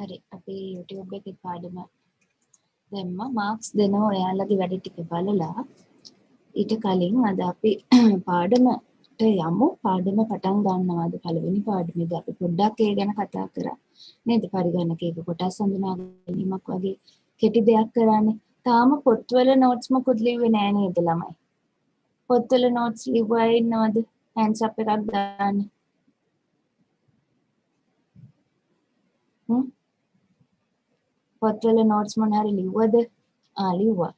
හරි අපි YouTube එකේ පාඩම දැම්මා මාක්ස් දෙනවා ඔයාලගේ වැඩ ටික බලලා ඊට කලින් අද අපි පාඩමට යමු පාඩම පටන් ගන්නවාද පළවෙනි පාඩමේදී අපි පොඩ්ඩක් ඒ ගැන කතා කරා නේද පරිගණකයක කොටස් හඳුනා ගැනීමක් වගේ කෙටි දෙයක් කරන්නේ තාම පොත්වල නෝට්ස් මොකුත් ලිව්වේ නෑ නේද ළමයි පොත්වල නෝට්ස් ලිව්වා ඉන්නවද hands up එකක් දාන්න පොත්වල නෝට්ස් මොන හරි ලිව්වද? ලිව්වා.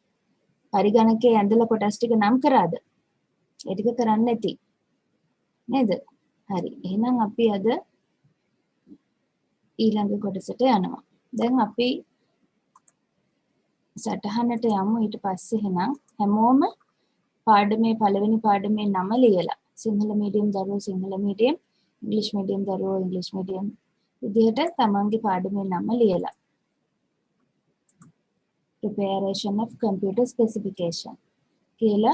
පරිගණකයේ ඇඳලා කොටස් ටික නම් කරාද? ඒ ටික කරන්නේ නැති. නේද? හරි. එහෙනම් අපි අද ඊළඟ කොටසට යනවා. දැන් අපි සටහනට යමු ඊට පස්සේ එහෙනම් හැමෝම පාඩමේ පළවෙනි පාඩමේ නම ලියලා සිංහල මීඩියම් දරුවෝ සිංහල මීඩියම් ඉංග්‍රීසි මීඩියම් දරුවෝ ඉංග්‍රීසි මීඩියම් විදිහට තමන්ගේ පාඩමේ නම ලියලා preparation of computer specification කියලා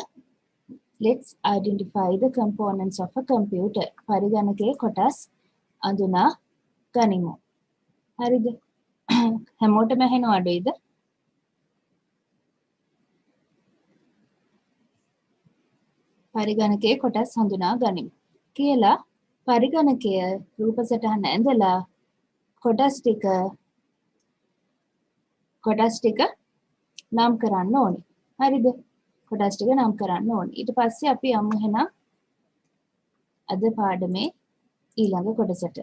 let's identify the components of a computer පරිගණකයේ කොටස් අඳුනා ගනිමු හරිද හැමෝටම ඇහෙනව අඩුයිද පරිගණකයේ කොටස් හඳුනා ගනිමු කියලා පරිගණකය රූප සටහන ඇඳලා කොටස් ටික නම් කරන්න ඕනේ. හරිද? කොටස් ටික නම් කරන්න ඕනේ. ඊට පස්සේ අපි යමු එහෙනම් අද පාඩමේ ඊළඟ කොටසට.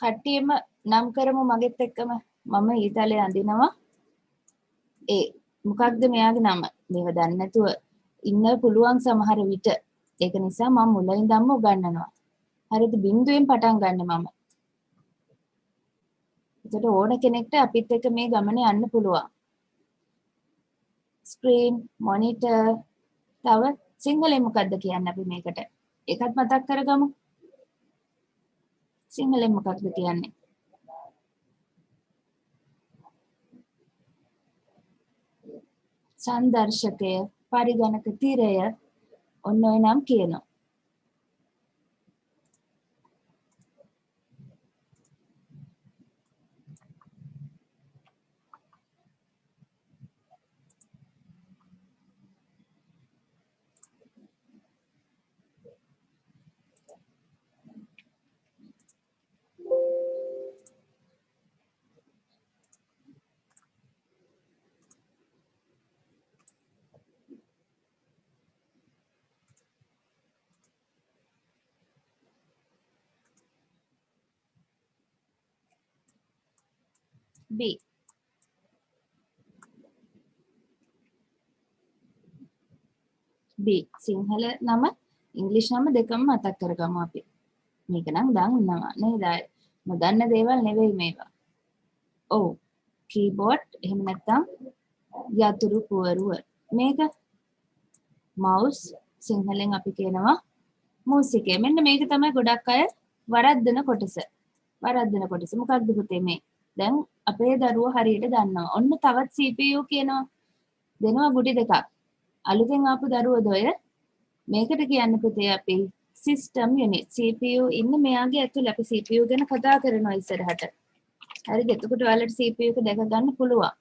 කට්ටියම නම් කරමු මගෙත් එක්කම මම ඊතලේ අඳිනවා ඒ මොකක්ද මෙයාගේ නම මේව දන්නේ නැතුව ඉන්න පුළුවන් සමහර විට ඒක නිසා මම මුලින්දම උගන්වනවා හරිද බිඳුවෙන් පටන් ගන්න මම එතකොට ඕන කෙනෙක්ට අපිත් එක්ක මේ ගමනේ යන්න පුළුවන් ස්ක්‍රීන් මොනිටර් තව සිංහලෙන් මොකද්ද කියන්නේ අපි මේකට ඒකත් මතක් කරගමු සිංහලෙන් මොකක්ද කියන්නේ සංදර්ශකය පරිගණක තිරය ඔන්න ඔය නම් කියනවා B B සිංහල නම ඉංග්‍රීසි නම දෙකම මතක් කරගමු අපි මේක නම් දන්නවා නේද නොදන්න දේවල් නෙවෙයි මේවා ඔව් කීබෝඩ් එහෙම නැත්නම් යතුරු පුවරුව මේක මවුස් සිංහලෙන් අපි කියනවා මූසිකය මෙන්න මේක තමයි ගොඩක් අය වරද්දන කොටස මොකක්ද පුතේ මේ දැන් අපේ දරුවෝ හරියට දන්නවා ඔන්න තවත් CPU කියනවා දෙනවා ගුටි දෙකක් අලුතෙන් ආපු දරුවෝද ඔය මේකට කියන්නේ පුතේ අපි system unit CPU ඉන්නේ මෙයාගේ ඇතුළේ අපි CPU ගැන කතා කරනවා ඉස්සරහට හරිද එතකොට ඔයාලට CPU එක දැක ගන්න පුළුවන්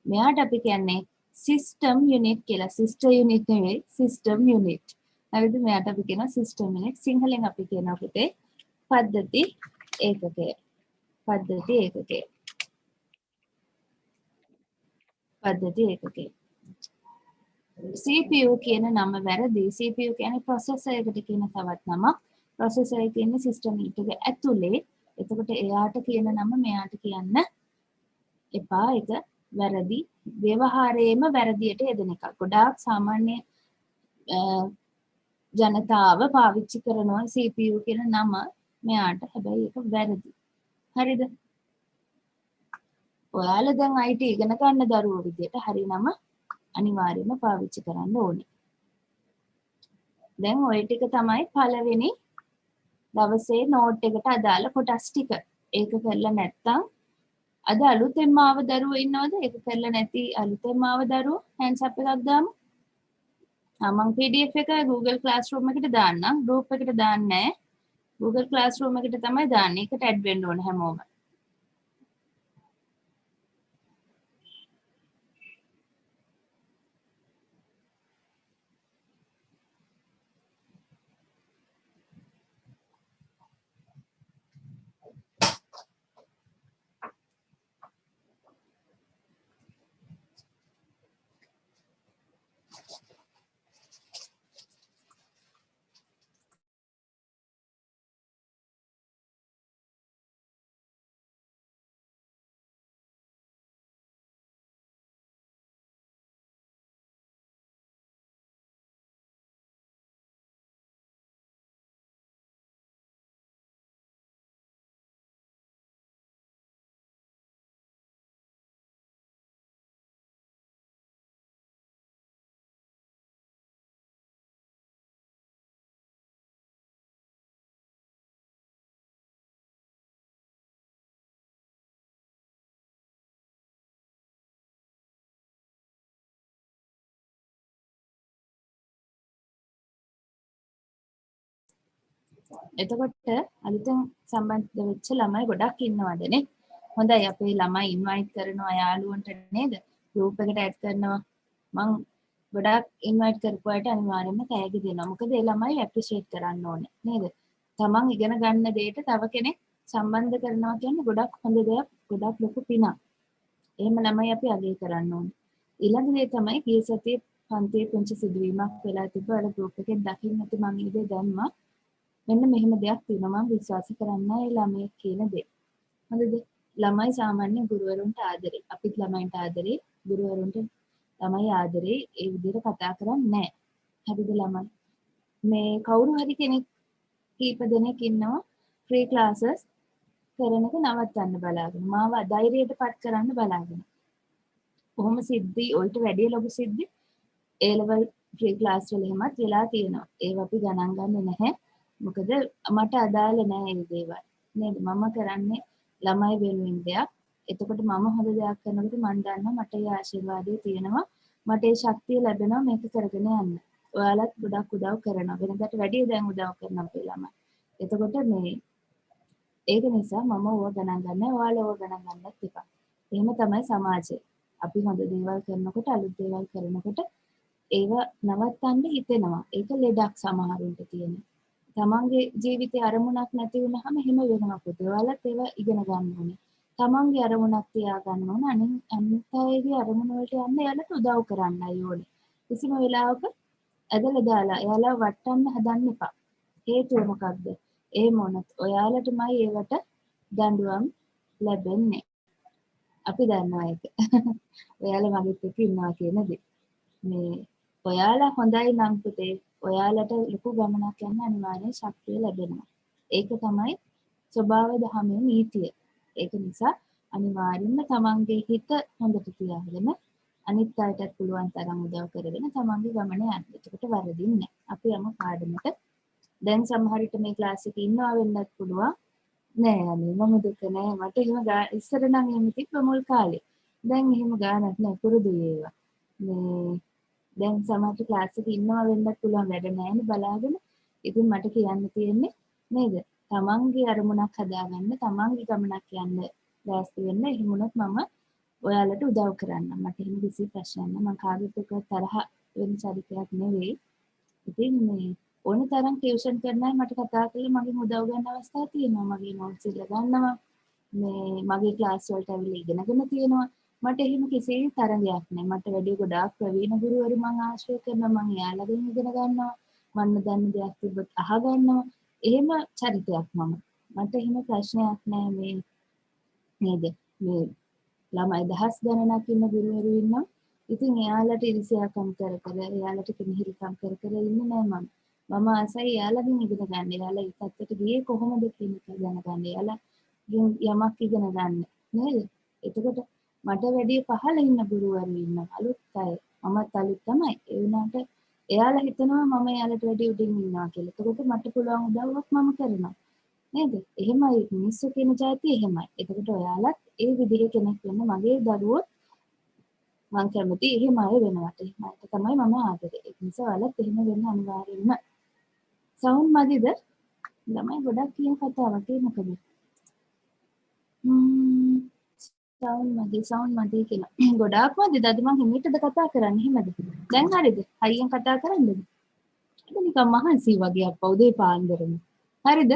මෙයාට අපි කියන්නේ system unit කියලා sister unit නෙවෙයි system unit හරිද මෙයාට අපි කියනවා system unit සිංහලෙන් අපි කියනවා පුතේ පද්ධති ඒකකය CPU කියන නම වැරදි. CPU කියන්නේ processor එකට කියන තවත් නමක්. processor එක ඉන්නේ system unit එක ඇතුලේ. එතකොට එයාට කියන නම මෙයාට කියන්න එපා. ඒක වැරදි. ව්‍යවහාරයේම වැරදියට යෙදෙන එකක්. ගොඩාක් සාමාන්‍ය ජනතාව පාවිච්චි කරනවා CPU කියන නම මෙයාට. හැබැයි ඒක වැරදි. හරිද? ඔයාලා දැන් IT ඉගෙන ගන්න දරුවෝ විදියට හරි නම අනිවාර්යයෙන්ම පාවිච්චි කරන්න ඕනේ. දැන් ওই ටික තමයි පළවෙනි දවසේ නෝට් එකට අදාළ කොටස් ටික. ඒක කරලා නැත්නම් අද අලුතෙන්ම ආව දරුවෝ ඉන්නවද? ඒක කරලා නැති අලුතෙන්ම ආව දරුවෝ hands up එකක් දාමු. මම PDF එක Google Classroom එකට දාන්නම්. group එකට දාන්නේ නැහැ. Google Classroom එකට තමයි දාන්නේ. ඒකට add වෙන්න ඕන හැමෝම. එතකොට අලුතෙන් සම්බන්ධ වෙච්ච ළමයි ගොඩක් ඉන්නවදනේ. හොඳයි අපේ ළමයි ඉන්වයිට් කරනවා යාළුවන්ට නේද? group එකට add කරනවා. මං ගොඩක් ඉන්වයිට් කරපු අයට අනිවාර්යයෙන්ම තෑගි දෙනවා. මොකද ඒ ළමයි ඇප්‍රීෂিয়েට් කරන්න ඕනේ නේද? තමන් ඉගෙන ගන්න දෙයට තව කෙනෙක් සම්බන්ධ කරනවා කියන්නේ ගොඩක් හොඳ දෙයක්, ගොඩක් ලොකු පිනක්. එහෙම ළමයි අපි අගය කරන්න ඕනේ. ඊළඟ දේ තමයි ගිය සතියේ පන්තියේ පුංචි සිදුවීමක් වෙලා තිබ්බා. අර group එකෙන් දකින්න ඇති මං ඒ දේ දැම්මා. මෙන්න මෙහෙම දෙයක් තියෙනවා මම විශ්වාස කරන්නේ ඒ ළමයි කියන දේ. හරිද? ළමයි සාමාන්‍ය ගුරුවරුන්ට ආදරේ. අපිත් ළමයින්ට ආදරේ, ගුරුවරුන්ට ළමයි ආදරේ ඒ විදිහට කතා කරන්නේ නැහැ. හරිද ළමයි? මේ කවුරු හරි කෙනෙක් කීප දෙනෙක් ඉන්නවා ෆ්‍රී ක්ලාසස් කරන එක නවත්තන්න බලාගෙන. මාව ධෛර්යයටපත් කරන්න බලාගෙන. කොහොම සිද්ධි ඔයිට වැඩි ලොකු සිද්ධි ඒ ලෙවල් ෆ්‍රී ක්ලාස් වල එහෙමත් වෙලා තියෙනවා. ඒව අපි ගණන් ගන්නේ නැහැ. මොකද මට අදාළ නැහැ මේ දේවල්. නේද? මම කරන්නේ ළමයි වෙනුවෙන් දෙයක්. එතකොට මම හොඳ දෙයක් කරනකොට මම දන්නවා මට ඒ ආශිර්වාදය තියෙනවා. මට ඒ ශක්තිය ලැබෙනවා මේක කරගෙන යන්න. ඔයාලත් ගොඩක් උදව් කරනවා. වෙනදාට වැඩිය දැන් උදව් කරනවා අපේ ළමයි. එතකොට මේ ඒක නිසා මම ඕවා ගණන් ගන්නෑ. ඔයාලා ඕවා ගණන් ගන්නත් එපා. එහෙම තමයි සමාජය. අපි හොඳ දේවල් කරනකොට අලුත් දේවල් කරනකොට ඒව නවත්තන්න හිතෙනවා. ඒක ලෙඩක් සමහරුන්ට තියෙන. තමන්ගේ ජීවිතේ අරමුණක් නැති වුනහම එහෙම වෙනවා පුතේ. ඔයාලත් ඒව ඉගෙන ගන්න ඕනේ. තමන්ගේ අරමුණක් තියා ගන්න ඕන. අනිත් අයගේ අරමුණ වලට යන්න එයාලට උදව් කරන්නයි ඕනේ. කිසිම වෙලාවක ඇදලා දාලා එයාලා වටන්න හදන්න එපා. හේතුව මොකක්ද? ඒ මොනත් ඔයාලටමයි ඒවට දඬුවම් ලැබෙන්නේ. අපි දන්නවා ඒක. ඔයාලා මගෙත් එක්ක ඉන්නවා කියන දේ. මේ ඔයාලා හොඳයි නම් පුතේ ඔයාලට ලොකු ගමනක් යන්න අනිවාර්යෙන් ශක්තිය ලැබෙනවා. ඒක තමයි ස්වභාව දහමේ නීතිය. ඒක නිසා අනිවාර්යෙන්ම තමන්ගේ හිත හොඳට තියාගෙන අනිත් අයටත් පුළුවන් තරම් උදව් කරගෙන තමන්ගේ ගමන යන්න. එතකොට වරදින්නේ නැහැ. අපි යමු පාඩමට. දැන් සමහර විට මේ ක්ලාස් එකේ ඉන්නවා වෙන්නත් පුළුවන්. නෑ අනේ මම දුක නෑ මට එහෙම ඉස්සර නම් එහෙම තිබ්බ මුල් කාලේ. දැන් එහෙම ගානක් නෑ පුරුදුයි ඒවා. මේ දැන් සමහර ක්ලාස් එකේ ඉන්නවා වෙන්නත් පුළුවන් වැඩ නෑනේ බලාගෙන. ඉතින් මට කියන්න තියෙන්නේ නේද? තමන්ගේ අරමුණක් හදාගන්න, තමන්ගේ ගමනක් යන්න ලෑස්ති වෙන්න. එහෙම වුණොත් මම ඔයාලට උදව් කරන්නම්. මට එහෙම කිසි ප්‍රශ්නයක් නෑ. මම කාගෙත් එක්ක තරහ වෙන චරිතයක් නෙවෙයි. ඉතින් මේ ඕන තරම් ටියුෂන් කරන අය මට කතා කරලා මගෙන් උදව් ගන්න අවස්ථා තියෙනවා. මගේ නෝට්ස් ඉල්ල ගන්නවා. මේ මගේ ක්ලාස් වලට ඇවිල්ලා ඉගෙනගෙන තියෙනවා. මට එහෙම කිසි තරගයක් නැහැ. මට වැඩි ගොඩාක් ප්‍රවීණ ගුරුවරු මම ආශ්‍රය කරනවා. මම එයාලගෙන් ඉගෙන ගන්නවා. මම දන්න දෙයක් තිබ්බොත් අහගන්නවා. එහෙම චරිතයක් මම. මට එහෙම ප්‍රශ්නයක් නැහැ මේ නේද? මේ ළමයි දහස් ගණනක් ඉන්න ගුරුවරු ඉන්නවා. ඉතින් එයාලට ඉරිසියාකම් කර කර එයාලට කෙනෙහිලිකම් කර කර ඉන්නේ නෑ මම. මම ආසයි එයාලගෙන් ඉගෙන ගන්න. එයාලා ඒ පැත්තට ගියේ කොහොමද කියන එක දැනගන්න. එයාලගෙන් යමක් ඉගෙන ගන්න. නේද? එතකොට මට වැඩි පහළ ඉන්න ගුරුවරු ඉන්නවා අලුත් අය. මමත් අලුත් තමයි. ඒ වුණාට එයාලා හිතනවා මම එයාලට වැඩි උඩින් ඉන්නවා කියලා. එතකොට මට පුළුවන් උදව්වක් මම කරනවා. නේද? එහෙමයි මිනිස්සු කියන જાතිය එහෙමයි. එතකොට ඔයාලත් ඒ විදිහේ කෙනෙක් වෙන්න මගේ දරුවෝ මං කැමති එහෙම අය වෙනවට. එහෙම අයට තමයි මම ආදරේ. ඒ නිසා ඔයාලත් එහෙම වෙන්න අනිවාර්යෙන්ම. සවුන්ඩ් මදිද? ළමයි ගොඩක් කියන කතාවක් ඒ මොකද? සවුන්ඩ් මදි කියලා. ගොඩාක් මදිද? අද මං හිමීටද කතා කරන්නේ එහෙමද? දැන් හරිද? හයියෙන් කතා කරන්නද? ඒක නිකන් මහන්සි වගේ අප්පා උදේ පාන්දරම. හරිද?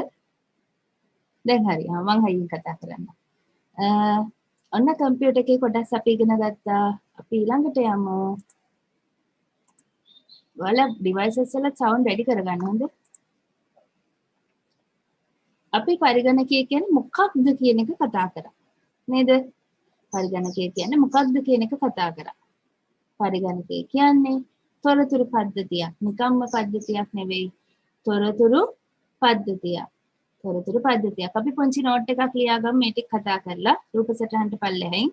දැන් හරි. මං හයියෙන් කතා කරන්න. ඔන්න කම්පියුටර් එකේ කොටස් අපි ඉගෙන ගත්තා. අපි ඊළඟට යමු. ඔයාලා ඩිවයිසස් වල සවුන්ඩ් වැඩි කරගන්න හොඳ. අපි පරිගණකය කියන්නේ මොකක්ද කියන එක කතා කරා. නේද? පරිගණකය කියන්නේ මොකක්ද කියන එක කතා කරා. පරිගණකය කියන්නේ තොරතුරු පද්ධතියක්. නිකම්ම පද්ධතියක් නෙවෙයි. තොරතුරු පද්ධතියක්. තොරතුරු පද්ධතියක්. අපි පොන්චි නෝට් එකක් ලියාගමු මේ ටික කතා කරලා රූප සටහනට පල්ලෙහෙන්.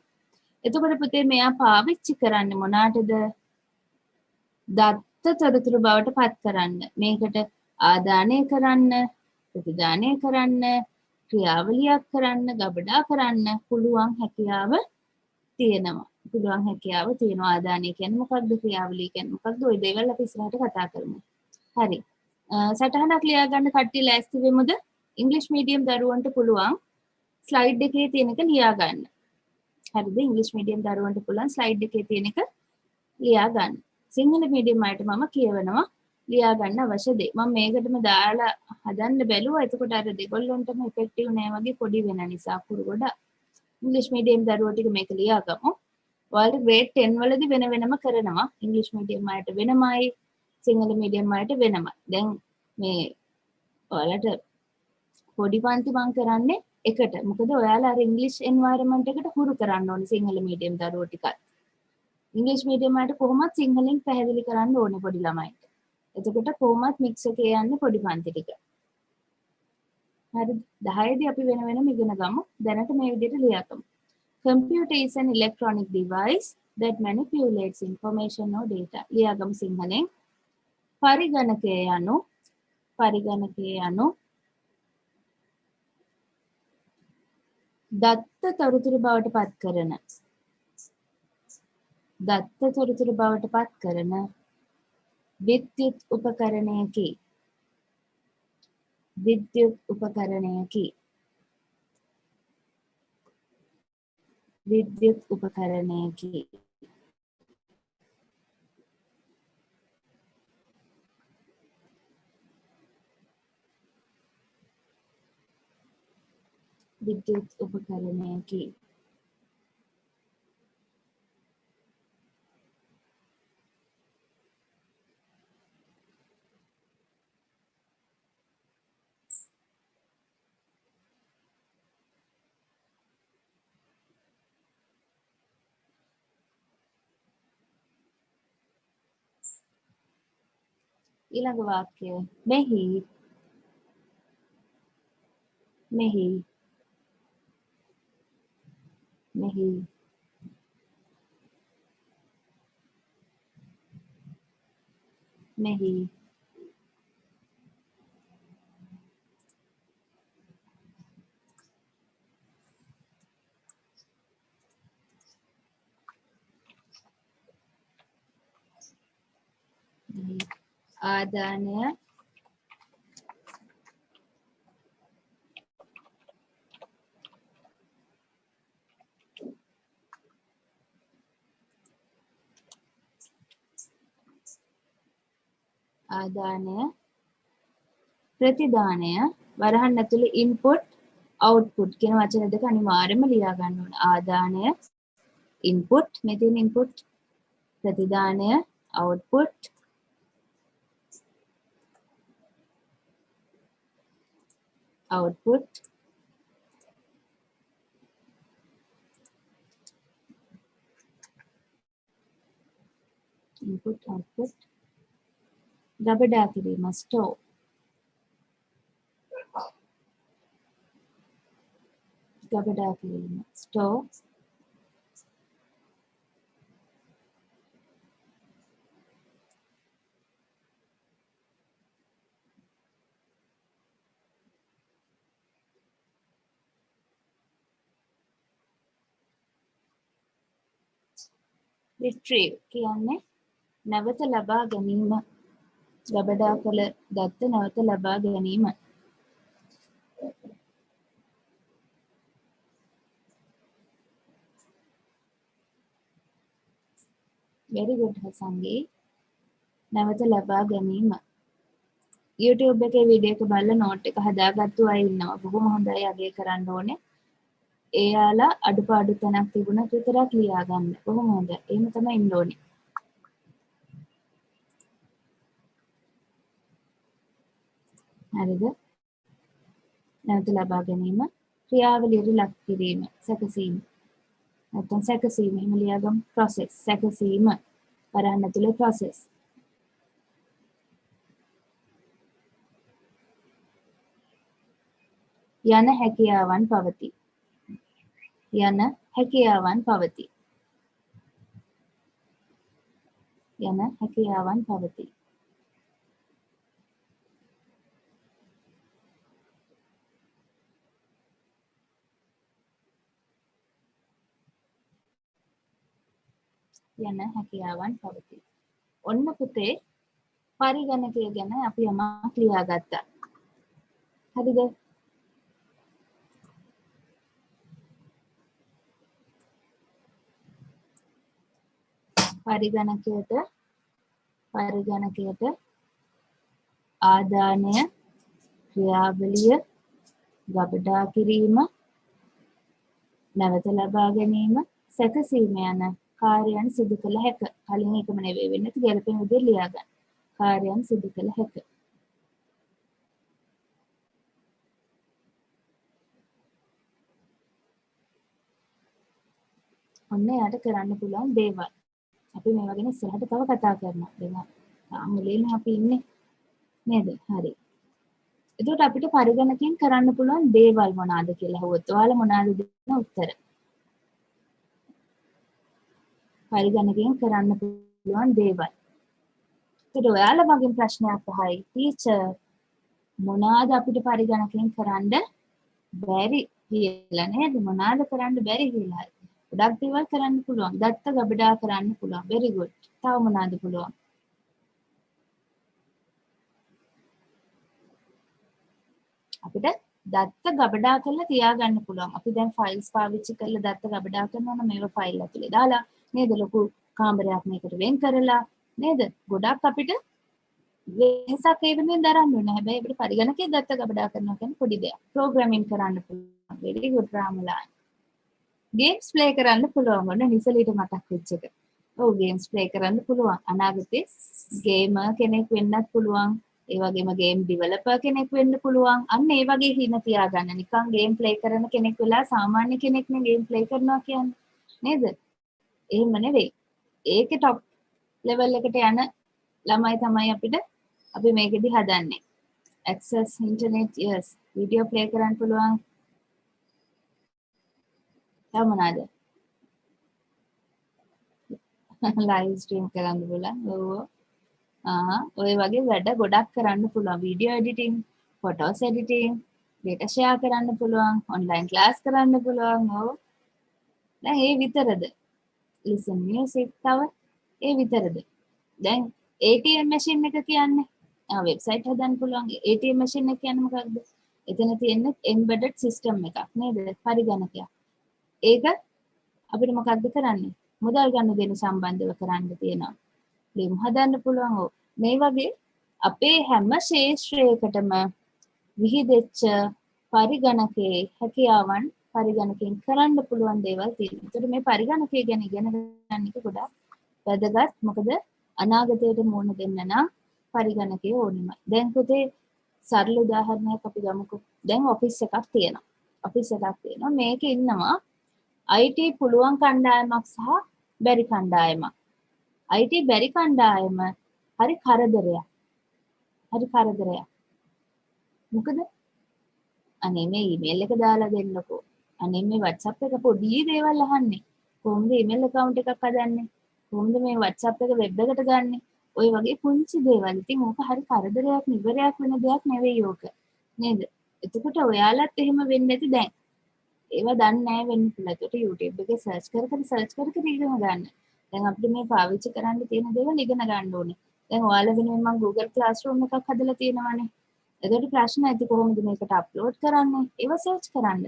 එතකොට පුතේ මෙයා පාවිච්චි කරන්නේ මොනාටද? දත්ත තොරතුරු බවට පත් කරන්න. මේකට ආදානය කරන්න, ප්‍රතිදානය කරන්න, ක්‍රියාවලියක් කරන්න, ගබඩා කරන්න පුළුවන් හැකියාව තියෙනවා. පුළුවන් හැකියාව තියෙනවා. ආදානය කියන්නේ මොකක්ද? ක්‍රියාවලිය කියන්නේ මොකක්ද? ওই දේවල් අපි ඉස්සරහට කතා කරමු. හරි. සටහනක් ලියා ගන්න කට්ටිය ලෑස්ති වෙමුද? ඉංග්‍රීසි මීඩියම් දරුවන්ට පුළුවන් ස්ලයිඩ් එකේ තියෙන එක ලියා ගන්න. හරිද? ඉංග්‍රීසි මීඩියම් දරුවන්ට පුළුවන් ස්ලයිඩ් එකේ තියෙන එක ලියා ගන්න. සිංහල මීඩියම් අයට මම කියවනවා ලියා ගන්න අවශ්‍ය දේ. මම මේකටම දාලා හදන්න බැලුවා. එතකොට අර දෙගොල්ලන්ටම ඉෆෙක්ටිව් නෑ වගේ පොඩි වෙන නිසා අකුරු ගොඩක්. ඉංග්‍රීසි මීඩියම් දරුවෝ ටික මේක ලියා ගමු. ඔයාලට grade 10 වලදී වෙන වෙනම කරනවා. ඉංග්‍රීසි මීඩියම් අයට වෙනමයි, සිංහල මීඩියම් අයට වෙනමයි. දැන් මේ ඔයාලට පොඩි පන්ති මම කරන්නේ එකට. මොකද ඔයාලා අර ඉංග්‍රීසි එන්වයරන්මන්ට් එකට හුරු කරන්න ඕනේ සිංහල මීඩියම් දරුවෝ ටිකත්. ඉංග්‍රීසි මීඩියම් වලට කොහොමත් සිංහලෙන් පැහැදිලි කරන්න ඕනේ පොඩි ළමයින්ට. එතකොට කොහොමත් මික්ස් එකේ යන්නේ පොඩි පන්ති ටික. හරි 10 දී අපි වෙන වෙනම ඉගෙන ගමු. දැනට මේ විදිහට ලියගමු. Computer is an electronic device that manipulates information or data. ලියගමු සිංහලෙන්. පරිගණකය යනු දත්ත තොරතුරු බවට පත් කරන විද්‍යුත් උපකරණයකි. විද්‍යුත් උපකරණයකි. විද්‍යුත් උපකරණයකි. ඊළඟ වාක්‍යය මෙහි ආදානය ප්‍රතිදානය වරහන් ඇතුලේ ඉන්පුට් අවුට්පුට් කියන වචන දෙක අනිවාර්යයෙන්ම ලියා ගන්න ඕන. ආදානය ඉන්පුට් මෙතන ඉන්පුට් ප්‍රතිදානය අවුට්පුට් ඉන්පුට් අවුට්පුට් ගබඩා කිරීම ස්ටෝර් retrieve කියන්නේ නැවත ලබා ගැනීම. ගබඩා කළ දත්ත නැවත ලබා ගැනීම. very good හසන්ගේ. නැවත ලබා ගැනීම. YouTube එකේ වීඩියෝ එක බලලා නෝට් එක හදාගත්තු අය ඉන්නවා. බොහොම හොඳයි අගය කරන්න ඕනේ. එයාලා අඩුපාඩු තැනක් තිබුණත් විතරක් ලියා ගන්න. බොහොම හොඳයි. එහෙම තමයි ඉන්න ඕනේ. හරිද? නැවත ලබා ගැනීම. ක්‍රියාවලියට ලක් කිරීම. සැකසීම. නැත්නම් සැකසීම. එහෙම ලියාගමු. process. සැකසීම. වරහන් ඇතුලේ process. යන හැකියාවන් පවතී. යන හැකියාවන් පවතී. යන හැකියාවන් පවතී. යන හැකියාවන් පවතී. ඔන්න පුතේ පරිගණකය ගැන අපි යමක් ලියාගත්තා. හරිද? පරිගණකයට ආදානය, ක්‍රියාවලිය, ගබඩා කිරීම, නැවත ලබා ගැනීම, සැකසීම යන කාර්යයන් සිදු කළ හැක. කලින් එකම නෙවෙයි වෙන්නේ නැති ගැළපෙන විදිහට ලියා ගන්න. කාර්යයන් සිදු කළ හැක. ඔන්න යාට කරන්න පුළුවන් දේවල්. අපි මේවා ගැන ඉස්සරහට තව කතා කරනවා. දැන් මුලින්ම අපි ඉන්නේ නේද? හරි. එතකොට අපිට පරිගණකයෙන් කරන්න පුළුවන් දේවල් මොනවාද කියලා අහුවොත් ඔයාලා මොනවාද දෙන්න උත්තර? පරිගණකයෙන් කරන්න පුළුවන් දේවල්. එතකොට ඔයාලා මගෙන් ප්‍රශ්නයක් අහයි. ටීචර් මොනවාද අපිට පරිගණකයෙන් කරන්න බැරි කියලා නේද? මොනවාද කරන්න බැරි කියලා. ගොඩක් දේවල් කරන්න පුළුවන්. දත්ත ගබඩා කරන්න පුළුවන්. very good. තව මොනවාද පුළුවන්? අපිට දත්ත ගබඩා කරලා තියාගන්න පුළුවන්. අපි දැන් ෆයිල්ස් පාවිච්චි කරලා දත්ත ගබඩා කරනවා නම් මේවා ෆයිල් ඇතුලේ දාලා නේද? ලොකු කාමරයක් මේකට වෙන් කරලා නේද? ගොඩක් අපිට වෙනසක් ඒ වෙනුවෙන් දරන්න ඕනේ. හැබැයි අපිට පරිගණකයේ දත්ත ගබඩා කරනවා කියන්නේ පොඩි දෙයක්. ප්‍රෝග්‍රෑමින් කරන්න පුළුවන්. very good රාමුලා. ගේම්ස් ප්ලේ කරන්න පුළුවන්. ඔන්න නිසලීට මතක් වෙච්ච එක. ඔව් ගේම්ස් ප්ලේ කරන්න පුළුවන්. අනාගතේ ගේමර් කෙනෙක් වෙන්නත් පුළුවන්. ඒ වගේම ගේම් ඩිවෙලොපර් කෙනෙක් වෙන්න පුළුවන්. අන්න ඒ වගේ හින තියාගන්න. නිකන් ගේම් ප්ලේ කරන කෙනෙක් වෙලා සාමාන්‍ය කෙනෙක් නේ ගේම් ප්ලේ කරනවා කියන්නේ. නේද? එහෙම නෙවෙයි. ඒකේ টপ ලෙවල් එකට යන ළමයි තමයි අපි මේකෙදි හදන්නේ. access internet yes. Video play කරන්න පුළුවන්. තව මොනවාද? ලයිව් ස්ට්‍රීම් කරන්න පුළුවන්. ඔව්. ඔය වගේ වැඩ ගොඩක් කරන්න පුළුවන්. Video editing, photos editing, data share කරන්න පුළුවන්, ඔන්ලයින් ක්ලාස් කරන්න පුළුවන්. ඔව්. දැන් ඒ විතරද? listen music තව ඒ විතරද? දැන් ATM මැෂින් එක කියන්නේ වෙබ්සයිට් හදන්න පුළුවන්. ATM මැෂින් එක කියන්නේ මොකක්ද? එතන තියෙන්නේ embedded system එකක් නේද? පරිගණකයක්. ඒක අපිට මොකක්ද කරන්නේ? මුදල් ගනුදෙනු සම්බන්ධව කරන්න තියෙනවා. ලියුම් හදන්න පුළුවන්. මේ වගේ අපේ හැම ශේෂ්ත්‍රයකටම විහිදෙච්ච පරිගණකයේ හැකියාවන් පරිගණකයෙන් කරන්න පුළුවන් දේවල් තියෙනවා. ඒතර මේ පරිගණකය ගැන ඉගෙන ගන්න එක ගොඩක් වැදගත්. මොකද අනාගතයට මුහුණ දෙන්න නම් පරිගණකය ඕනෙමයි. දැන් පුතේ සරල උදාහරණයක් අපි ගමුකෝ. දැන් ඔෆිස් එකක් තියෙනවා. මේකේ ඉන්නවා IT පුළුවන් කණ්ඩායමක් සහ බැරි කණ්ඩායමක්. IT බැරි කණ්ඩායම හරි කරදරයක්. මොකද අනේ මේ ඊමේල් එක දාලා දෙන්නකෝ. අනේ මේ WhatsApp එක පොඩි දේවල් අහන්නේ. කොහොමද ඊමේල් account එකක් හදන්නේ? කොහොමද මේ WhatsApp එක වෙබ් එකට ගන්නෙ? ඔය වගේ පුංචි දේවල්. ඉතින් ඕක හරි කරදරයක් නිවරයක් වෙන දෙයක් නෙවෙයි ඕක. නේද? එතකොට ඔයාලත් එහෙම වෙන්නේ නැති දැන්. ඒවා දන්නේ නැහැ වෙන්න පුළුවන්. ඒකට YouTube එකේ සර්ච් කර ඉගෙන ගන්න. දැන් අපිට මේ පාවිච්චි කරන්න තියෙන දේවල් ඉගෙන ගන්න ඕනේ. දැන් ඔයාලා වෙනුවෙන් මම Google Classroom එකක් හදලා තියෙනවානේ. එතකොට ප්‍රශ්න ඇති කොහොමද මේකට අප්ලෝඩ් කරන්නේ? ඒව සර්ච් කරන්න.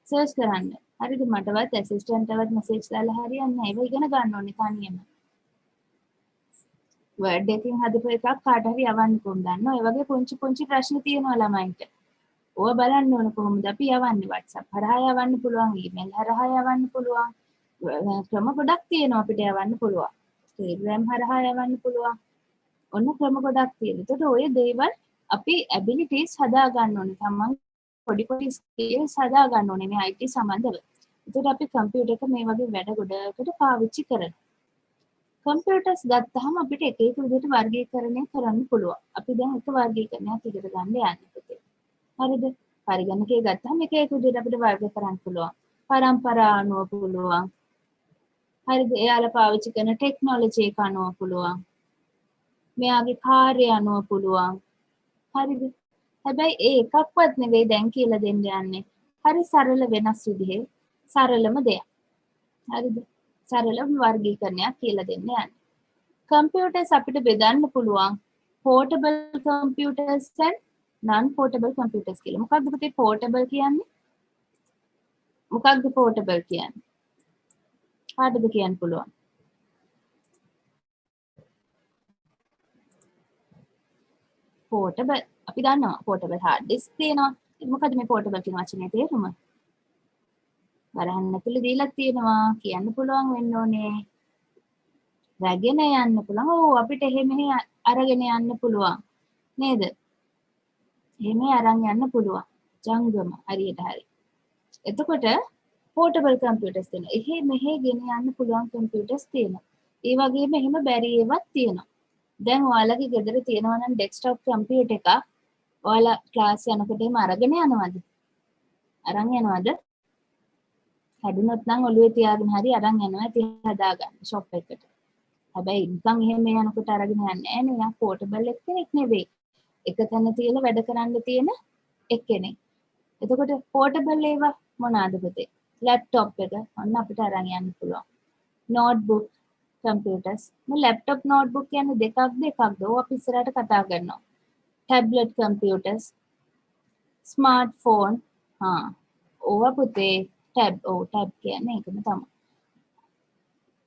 සර්ච් කරන්න. හරිද? මටවත් ඇසිස්ටන්ට්ටවත් මෙසේජ් දාලා හරියන්නේ නැහැ. ඒව ඉගෙන ගන්න ඕනේ තනියම. වර්ඩ් එකකින් හදපු එකක් කාට හරි යවන්න කොහොමද දන්නව? ඒ වගේ පුංචි පුංචි ප්‍රශ්න තියෙනවා ළමයින්ට. ඕවා බලන්න ඕන කොහොමද අපි යවන්නේ? WhatsApp හරහා යවන්න පුළුවන්, email හරහා යවන්න පුළුවන්. ක්‍රම ගොඩක් තියෙනවා අපිට යවන්න පුළුවන්. Telegram හරහා යවන්න පුළුවන්. ඔන්න ක්‍රම ගොඩක් තියෙනවා. ඒතකොට ඔය දේවල් අපි abilities හදා ගන්න ඕනේ. තමන් පොඩි පොඩි skills හදා ගන්න ඕනේ මේ IT සම්බන්ධව. ඒතකොට අපි කම්පියුටර් එක මේ වගේ වැඩ ගොඩකට පාවිච්චි කරනවා. කම්පියුටර්ස් ගත්තාම අපිට එක එක විදිහට වර්ගීකරණය කරන්න පුළුවන්. අපි දැන් එක වර්ගීකරණයක් ඉගෙන ගන්න යන්නේ පුතේ. හරිද? පරිගණකය ගත්තාම එක එක විදිහට අපිට වර්ග කරන්න පුළුවන්. පරම්පරා අනුව පුළුවන්. හරිද? එයාලා පාවිච්චි කරන ටෙක්නොලොජි එක අනුව පුළුවන්. මෙයාගේ කාර්ය අනුව පුළුවන්. හරිද? හැබැයි ඒ එකක්වත් නෙවෙයි දැන් කියලා දෙන්න යන්නේ. හරි සරල වෙනස් විදිහේ සරලම දෙයක්. හරිද? සරලම වර්ගීකරණයක් කියලා දෙන්න යන්නේ. කම්පියුටර්ස් අපිට බෙදන්න පුළුවන් portable computers and non portable computers කියලා. මොකක්ද පුතේ portable කියන්නේ? මොකක්ද portable කියන්නේ? කාටද කියන්න පුළුවන්? portable අපි දන්නවා portable hard disk තියෙනවා. මොකද මේ portable කියන වචනේ තේරුම? වරහන් ඇතුලේ දීලා තියෙනවා කියන්න පුළුවන් වෙන්න ඕනේ. රැගෙන යන්න පුළුවන්. ඔව් අපිට එහෙම අරගෙන යන්න පුළුවන්. නේද? එහෙම අරන් යන්න පුළුවන්. ජංගම හරියට හරි. එතකොට portable computers තියෙනවා. එහෙ මෙහෙ ගෙන යන්න පුළුවන් computers තියෙනවා. ඒ වගේම එහෙම බැරි ඒවාත් තියෙනවා. දැන් ඔයාලගේ ගෙදර තියෙනවා නම් desktop computer එකක් ඔයාලා ක්ලාස් යනකොට එහෙම අරගෙන යනවද? අරන් යනවද? හැදුනොත් නම් ඔළුවේ තියාගෙන හරි අරන් යනවා ඉතින් හදාගන්න shop එකට. හැබැයි නිකන් එහෙම යනකොට අරගෙන යන්නේ නැහැ නේ. යා portable කෙනෙක් නෙවෙයි. එක තැන තියලා වැඩ කරන්න තියෙන එක්කෙනෙක්. එතකොට portable ඒවා මොනවාද පුතේ? laptop එක ඔන්න අපිට අරන් යන්න පුළුවන්. notebook computers. මේ laptop notebook කියන්නේ දෙකක්ද එකක්ද? ඕවා අපි ඉස්සරහට කතා කරනවා. tablet computers, smartphone. ඕවා පුතේ tab කියන්නේ ඒකම තමයි.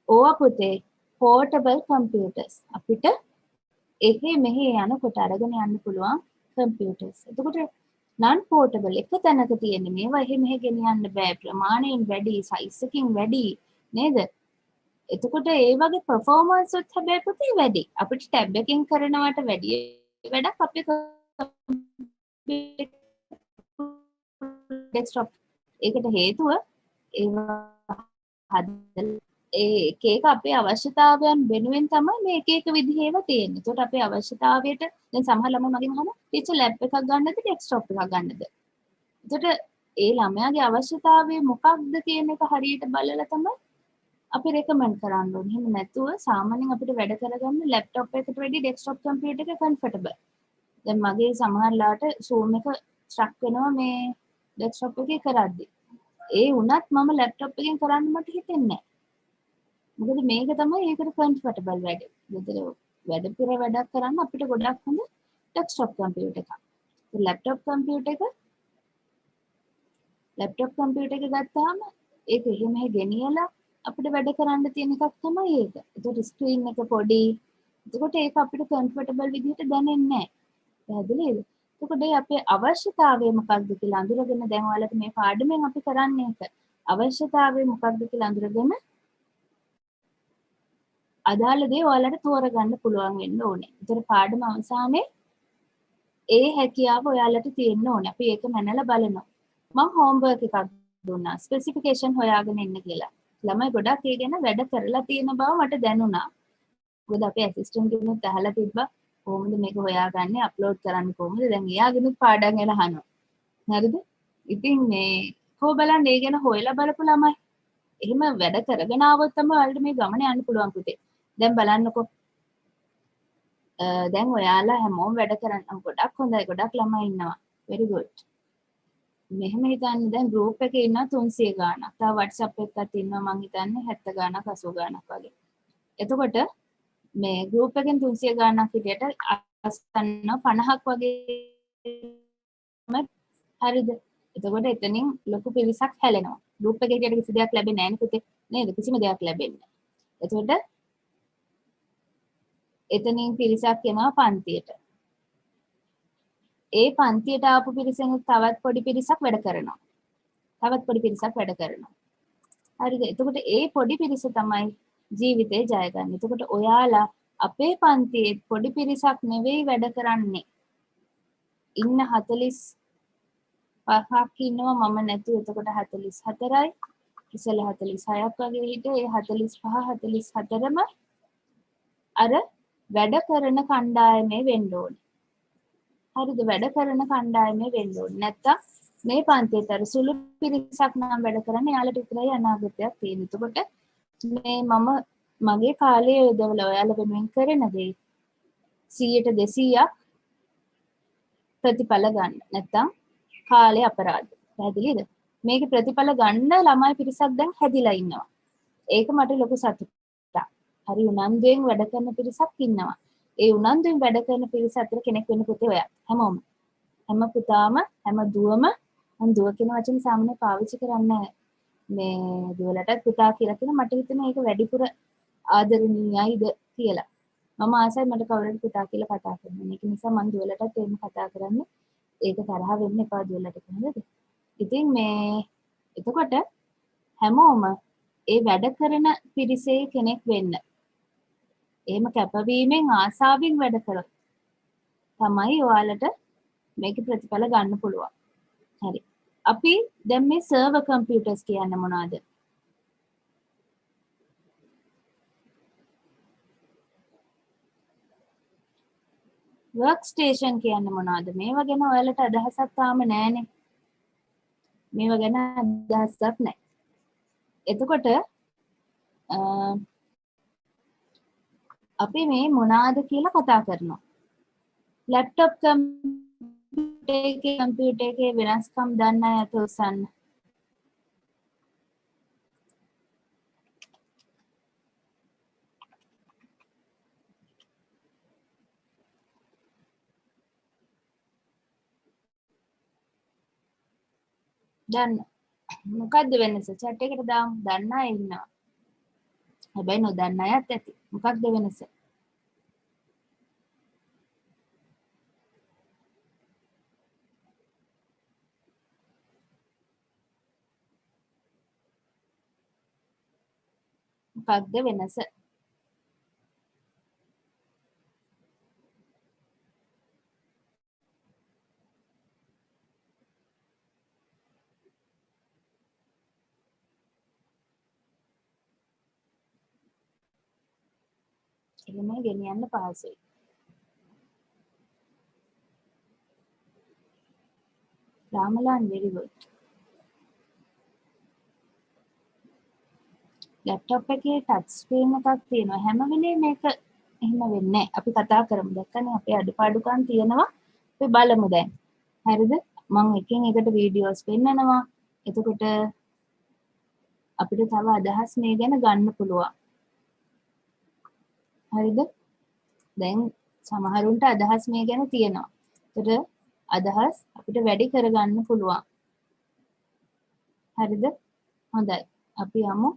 ඕවා පුතේ portable computers. අපිට එහෙ මෙහෙ යනකොට අරගෙන යන්න පුළුවන් computers. එතකොට non portable එක තැනක තියෙන්නේ මේවා එහෙ මෙහෙ ගෙන යන්න බෑ. ප්‍රමාණයෙන් වැඩි, size එකකින් වැඩි නේද? එතකොට ඒ වගේ performance උත් හැබැයි පුතේ වැඩි. අපිට tab එකකින් කරනවට වැඩිය වැඩක් අපේ desktop. ඒකට හේතුව ඒවා හදලා එක එක අපේ අවශ්‍යතාවයන් වෙනුවෙන් තමයි මේ එක එක විදිහේ ඒවා තියෙන්නේ. ඒකට අපේ අවශ්‍යතාවයට දැන් සමහර ළමයි මගෙන් අහනවා ටීචර් ලැප් එකක් ගන්නද ඩෙස්ක්ටොප් එකක් ගන්නද? ඒකට ඒ ළමයාගේ අවශ්‍යතාවය මොකක්ද කියන එක හරියට බලලා තමයි අපි රෙකමන්ඩ් කරන්න ඕනේ. එහෙම නැතුව සාමාන්‍යයෙන් අපිට වැඩ කරගන්න ලැප්ටොප් එකට වැඩි ඩෙස්ක්ටොප් කම්පියුටර් එක කම්ෆර්ටබල්. දැන් මගේ සමහරලාට Zoom එක ස්ට්‍රක් වෙනවා මේ ඩෙස්ක්ටොප් එකේ කරද්දි. ඒ වුණත් මම ලැප්ටොප් එකෙන් කරන්න මට හිතෙන්නේ නැහැ. මොකද මේක තමයි ඒකට කම්ෆර්ටබල් වැඩ. ගෙදර වැඩ පිර වැඩක් කරන්න අපිට ගොඩක් හොඳ ඩෙස්ක්ටොප් කම්පියුටර් එකක්. ලැප්ටොප් කම්පියුටර් එක ගත්තාම ඒක එහෙම ගෙනියලා අපිට වැඩ කරන්න තියෙන එකක් තමයි ඒක. ඒකට ස්ක්‍රීන් එක පොඩි. එතකොට ඒක අපිට කම්ෆර්ටබල් විදිහට දැනෙන්නේ නැහැ. පැහැදිලිද? එතකොට අපේ අවශ්‍යතාවය මොකක්ද කියලා අඳුරගෙන දැන් ඔයාලට මේ පාඩමෙන් අපි කරන්නේ ඒක. අවශ්‍යතාවය මොකක්ද කියලා අඳුරගෙන අදාළ දේ ඔයාලට තෝරගන්න පුළුවන් වෙන්න ඕනේ. ඒතර පාඩම අවසානයේ ඒ හැකියාව ඔයාලට තියෙන්න ඕනේ. අපි ඒක මැනලා බලනවා. මම හෝම්වර්ක් එකක් දුන්නා. ස්පෙસિෆිකේෂන් හොයාගෙන ඉන්න කියලා. ළමයි ගොඩක් ඒ ගැන වැඩ කරලා තියෙන බව මට දැනුණා. මොකද අපේ ඇසිස්ටන්ට් කෙනෙක් අහලා තිබ්බා කොහොමද මේක හොයාගන්නේ අප්ලෝඩ් කරන්නේ කොහොමද? දැන් එයාගෙනුත් පාඩම් ගැන අහනවා. හරිද? ඉතින් මේ කොහොම බලන්න ඒ ගැන හොයලා බලපු ළමයි. එහෙම වැඩ කරගෙන ආවොත් තමයි ඔයාලට මේ ගමන යන්න පුළුවන් පුතේ. දැන් බලන්නකෝ. දැන් ඔයාලා හැමෝම වැඩ කරන්න ගොඩක් හොඳයි. ගොඩක් ළමයි ඉන්නවා. very good. මෙහෙම හිතන්න දැන් ගෲප් එකේ ඉන්නවා 300 ගාණක්. තව WhatsApp එකක් ඉන්නවා මං හිතන්නේ 70 ගාණක් 80 ගාණක් වගේ. එතකොට මේ ගෲප් එකෙන් 300 ගාණක් විදියට අසන්න 50ක් වගේ හරිද? එතකොට එතනින් ලොකු පිරිසක් හැලෙනවා. ගෲප් එකේ හිටියට කිසි දෙයක් ලැබෙන්නේ නැහැ නේ පුතේ. නේද? කිසිම දෙයක් ලැබෙන්නේ නැහැ. එතකොට එතනින් පිරිසක් එනවා පන්තියට. ඒ පන්තියට ආපු පිරිසෙන් තවත් පොඩි පිරිසක් වැඩ කරනවා. තවත් පොඩි පිරිසක් වැඩ කරනවා. හරිද? එතකොට ඒ පොඩි පිරිස තමයි ජීවිතේ ජය ගන්න. එතකොට ඔයාලා අපේ පන්තියේ පොඩි පිරිසක් නෙවෙයි වැඩ කරන්නේ. ඉන්න 45ක් ඉන්නවා මම නැතුව. එතකොට 44යි. ඉස්සෙල්ලා 46ක් වගේ හිටියේ. ඒ 45 44ම අර වැඩ කරන කණ්ඩායමේ වෙන්න ඕනේ. හරිද? වැඩ කරන කණ්ඩායමේ වෙන්න ඕනේ. නැත්තම් මේ පන්තියට අර සුළු පිරිසක් නම් වැඩ කරන්නේ යාළුවට විතරයි අනාගතයක් තියෙන්නේ. එතකොට මේ මම මගේ කාලය යොදවලා ඔයාලා වෙනුවෙන් කරන දේ 100ට 200ක් ප්‍රතිඵල ගන්න. නැත්තම් කාලේ අපරාධ. පැහැදිලිද? මේකේ ප්‍රතිඵල ගන්න ළමයි පිරිසක් දැන් හැදිලා ඉන්නවා. ඒක මට ලොකු සතුටක්. හරි උනන්දුවෙන් වැඩ කරන පිරිසක් ඉන්නවා. ඒ උනන්දුවෙන් වැඩ කරන පිරිස අතර කෙනෙක් වෙන්න පුතේ ඔයා. හැමෝම. හැම පුතාම හැම දුවම මම දුව කියන වචනේ සාමාන්‍යයෙන් පාවිච්චි කරන්නේ මේ දුවලටත් පුතා කියලා කියන මට හිතෙනවා ඒක වැඩිපුර ආදරණීයයිද කියලා. මම ආසයි මට කවුරුත් පුතා කියලා කතා කරන්න. ඒක නිසා මම දුවලටත් එහෙම කතා කරන්නේ. ඒක තරහ වෙන්න එපා දුවලට කොහොමද? ඉතින් මේ එතකොට හැමෝම ඒ වැඩ කරන පිරිසේ කෙනෙක් වෙන්න. එහෙම කැපවීමෙන් ආසාවෙන් වැඩ කළොත් තමයි ඔයාලට මේකේ ප්‍රතිඵල ගන්න පුළුවන්. හරි. අපි දැන් මේ සර්වර් කම්පියුටර්ස් කියන්නේ මොනවද? වර්ක් ස්ටේෂන් කියන්නේ මොනවද? මේවා ගැන ඔයාලට අදහසක් තාම නැහැනේ. මේවා ගැන අදහසක් නැහැ. එතකොට අපි මේ මොනවාද කියලා කතා කරනවා. ලැප්ටොප් කම්පියුටර් එකේ වෙනස්කම් දන්න අය අත උස්සන්න. දන්න. මොකද්ද වෙනස? chat එකට දාමු. දන්න අය ඉන්නවා. හැබැයි නොදන්න අයත් ඇති. මොකක්ද වෙනස? මොකක්ද වෙනස? එහෙම ගෙනියන්න පහසුයි. රාමලාන් very good. ලැප්ටොප් එකේ ටච් ස්ක්‍රීන් එකක් තියෙනවා. හැම වෙලේම මේක එහෙම වෙන්නේ නැහැ. අපි කතා කරමු. දැක්කනේ අපේ අඩුපාඩුකම් තියෙනවා. අපි බලමු දැන්. හරිද? මම එකින් එකට වීඩියෝස් පෙන්නනවා. එතකොට අපිට තව අදහස් මේ ගැන ගන්න පුළුවන්. හරිද? දැන් සමහරුන්ට අදහස් මේ ගැන තියෙනවා. ඒතර අදහස් අපිට වැඩි කරගන්න පුළුවන්. හරිද? හොඳයි. අපි යමු.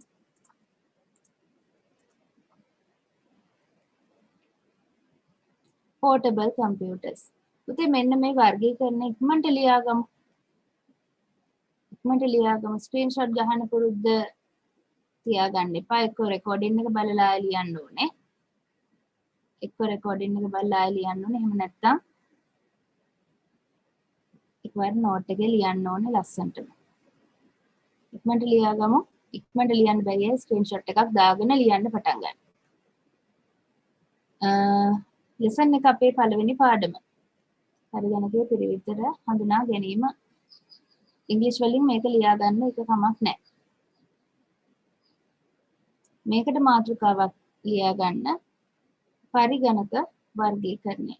portable computers. පුතේ මෙන්න මේ වර්ගීකරණ ඉක්මනට ලියාගමු. ඉක්මනට ලියාගමු. ස්ක්‍රීන්ෂොට් ගන්න පුරුද්ද තියාගන්න එපා. එක්ක රෙකෝඩින් එක බලලා ලියන්න ඕනේ. එක්ක රෙකෝඩින් එක බලලා ලියන්න ඕනේ. එහෙම නැත්නම් එකවර නෝට් එකේ ලියන්න ඕනේ ලස්සනට. ඉක්මනට ලියාගමු. ඉක්මනට ලියන්න බැරිය ස්ක්‍රීන්ෂොට් එකක් දාගෙන ලියන්න පටන් ගන්න. ලෙසන් එක අපේ පළවෙනි පාඩම. පරිගණකයේ පිරිවිතර හඳුනා ගැනීම. ඉංග්‍රීසි වලින් මේක ලියා ගන්න එක කමක් නැහැ. මේකට මාතෘකාවක් ලියා ගන්න. පරිගණක වර්ගීකරණය.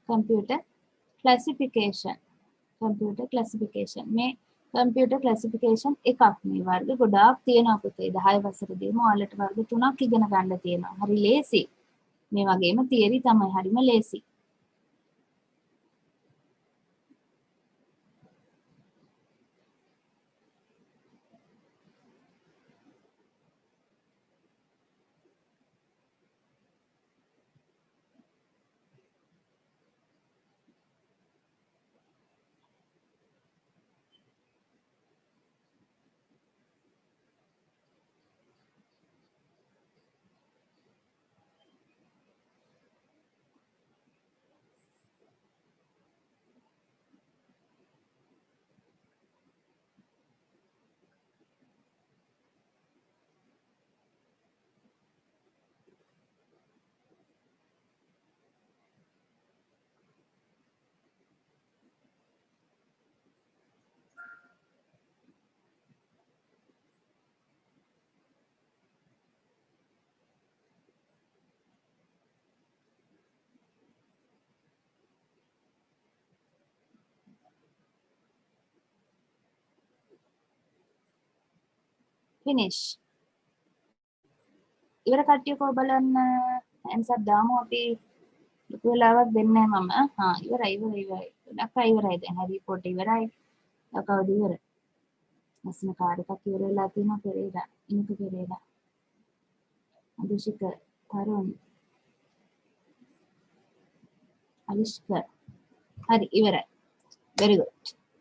computer classification. කම්පියුටර් ක්ලාසිෆිකේෂන්. මේ කම්පියුටර් ක්ලාසිෆිකේෂන් එකක් මේ වර්ග ගොඩාක් තියෙනවා පුතේ. 10 වසරේදීම ඔයාලට වර්ග 3ක් ඉගෙන ගන්න තියෙනවා. හරි ලේසි. මේ වගේම තියරි තමයි හරිම ලේසි. ෆිනිෂ්. ඉවර කට්ටියකෝ බලන්න ආන්සර් දාමු අපි. ලොකු වෙලාවක් දෙන්නේ නැහැ මම. ඉවරයි. ගොඩක් අය ඉවරයි දැන්. හරි පොට ඉවරයි. කවුද ඉවර? ලස්සන කාර් එකක් ඉවර වෙලා තියෙනවා පෙරේරා. ඉනිකු පෙරේරා. අදුෂික තරුණ අලිෂ්ක. හරි ඉවරයි. very good.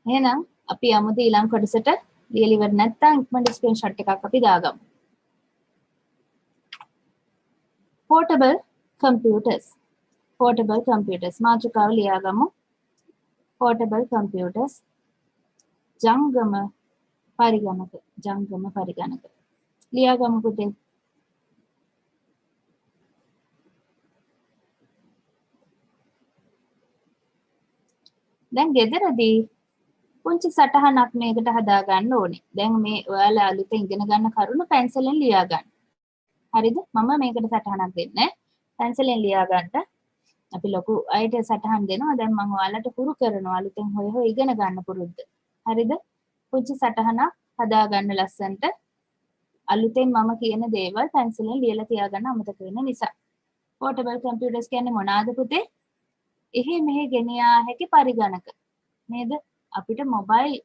එහෙනම් අපි යමුද ඊළඟ කොටසට. ලියලා ඉවර නැත්නම් ඉක්මනට ස්ක්‍රීන්ෂොට් එකක් අපි දාගමු. portable computers. portable computers මාතෘකාව ලියාගමු. portable computers ජංගම පරිගණක ලියාගමු පුතේ. දැන් ගෙදරදී පුංචි සටහනක් මේකට හදා ගන්න ඕනේ. දැන් මේ ඔයාලා අලුතෙන් ඉගෙන ගන්න කරුණු පැන්සලෙන් ලියා ගන්න. හරිද? මම මේකට සටහනක් දෙන්නේ. පැන්සලෙන් ලියා ගන්න. අපි ලොකු අයට සටහන් දෙනවා. දැන් මම ඔයාලට පුරු කරනවා අලුතෙන් හොය ඉගෙන ගන්න පුරුද්ද. හරිද? පුංචි සටහනක් හදා ගන්න ලස්සන්ට. අලුතෙන් මම කියන දේවල් පැන්සලෙන් ලියලා තියාගන්න අමතක වෙන නිසා. portable computers කියන්නේ මොනවාද පුතේ? එහෙ මෙහෙ ගෙනියා හැකි පරිගණක. නේද? අපිට මොබයිල්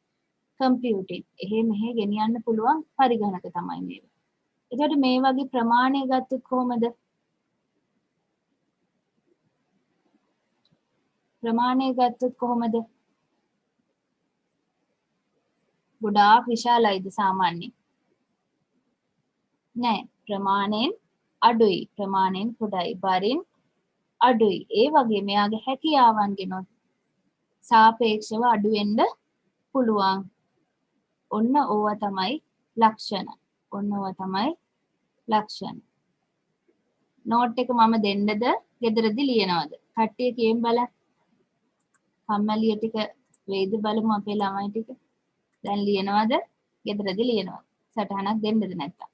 කම්පියුටින් එහෙ මෙහෙ ගෙනියන්න පුළුවන් පරිගණක තමයි මේවා. එතකොට මේ වගේ ප්‍රමාණය ගත්තොත් කොහොමද? ප්‍රමාණය ගත්තොත් කොහොමද? ගොඩාක් විශාලයිද සාමාන්‍යයෙන්? නෑ, ප්‍රමාණයෙන් අඩුයි. ප්‍රමාණයෙන් පොඩයි. බරින් අඩුයි. ඒ වගේ මෙයාගේ හැකියාවන් ගෙනොත් සාපේක්ෂව අඩු වෙන්න පුළුවන්. ඔන්න ඕවා තමයි ලක්ෂණ. නෝට් එක මම දෙන්නද ගෙදරදී ලියනවද? කට්ටිය කියන් බලන්න. කම්මැලිය ටික වේද බලමු අපේ ළමයි ටික. දැන් ලියනවද? ගෙදරදී ලියනවද? සටහනක් දෙන්නද නැත්තම්?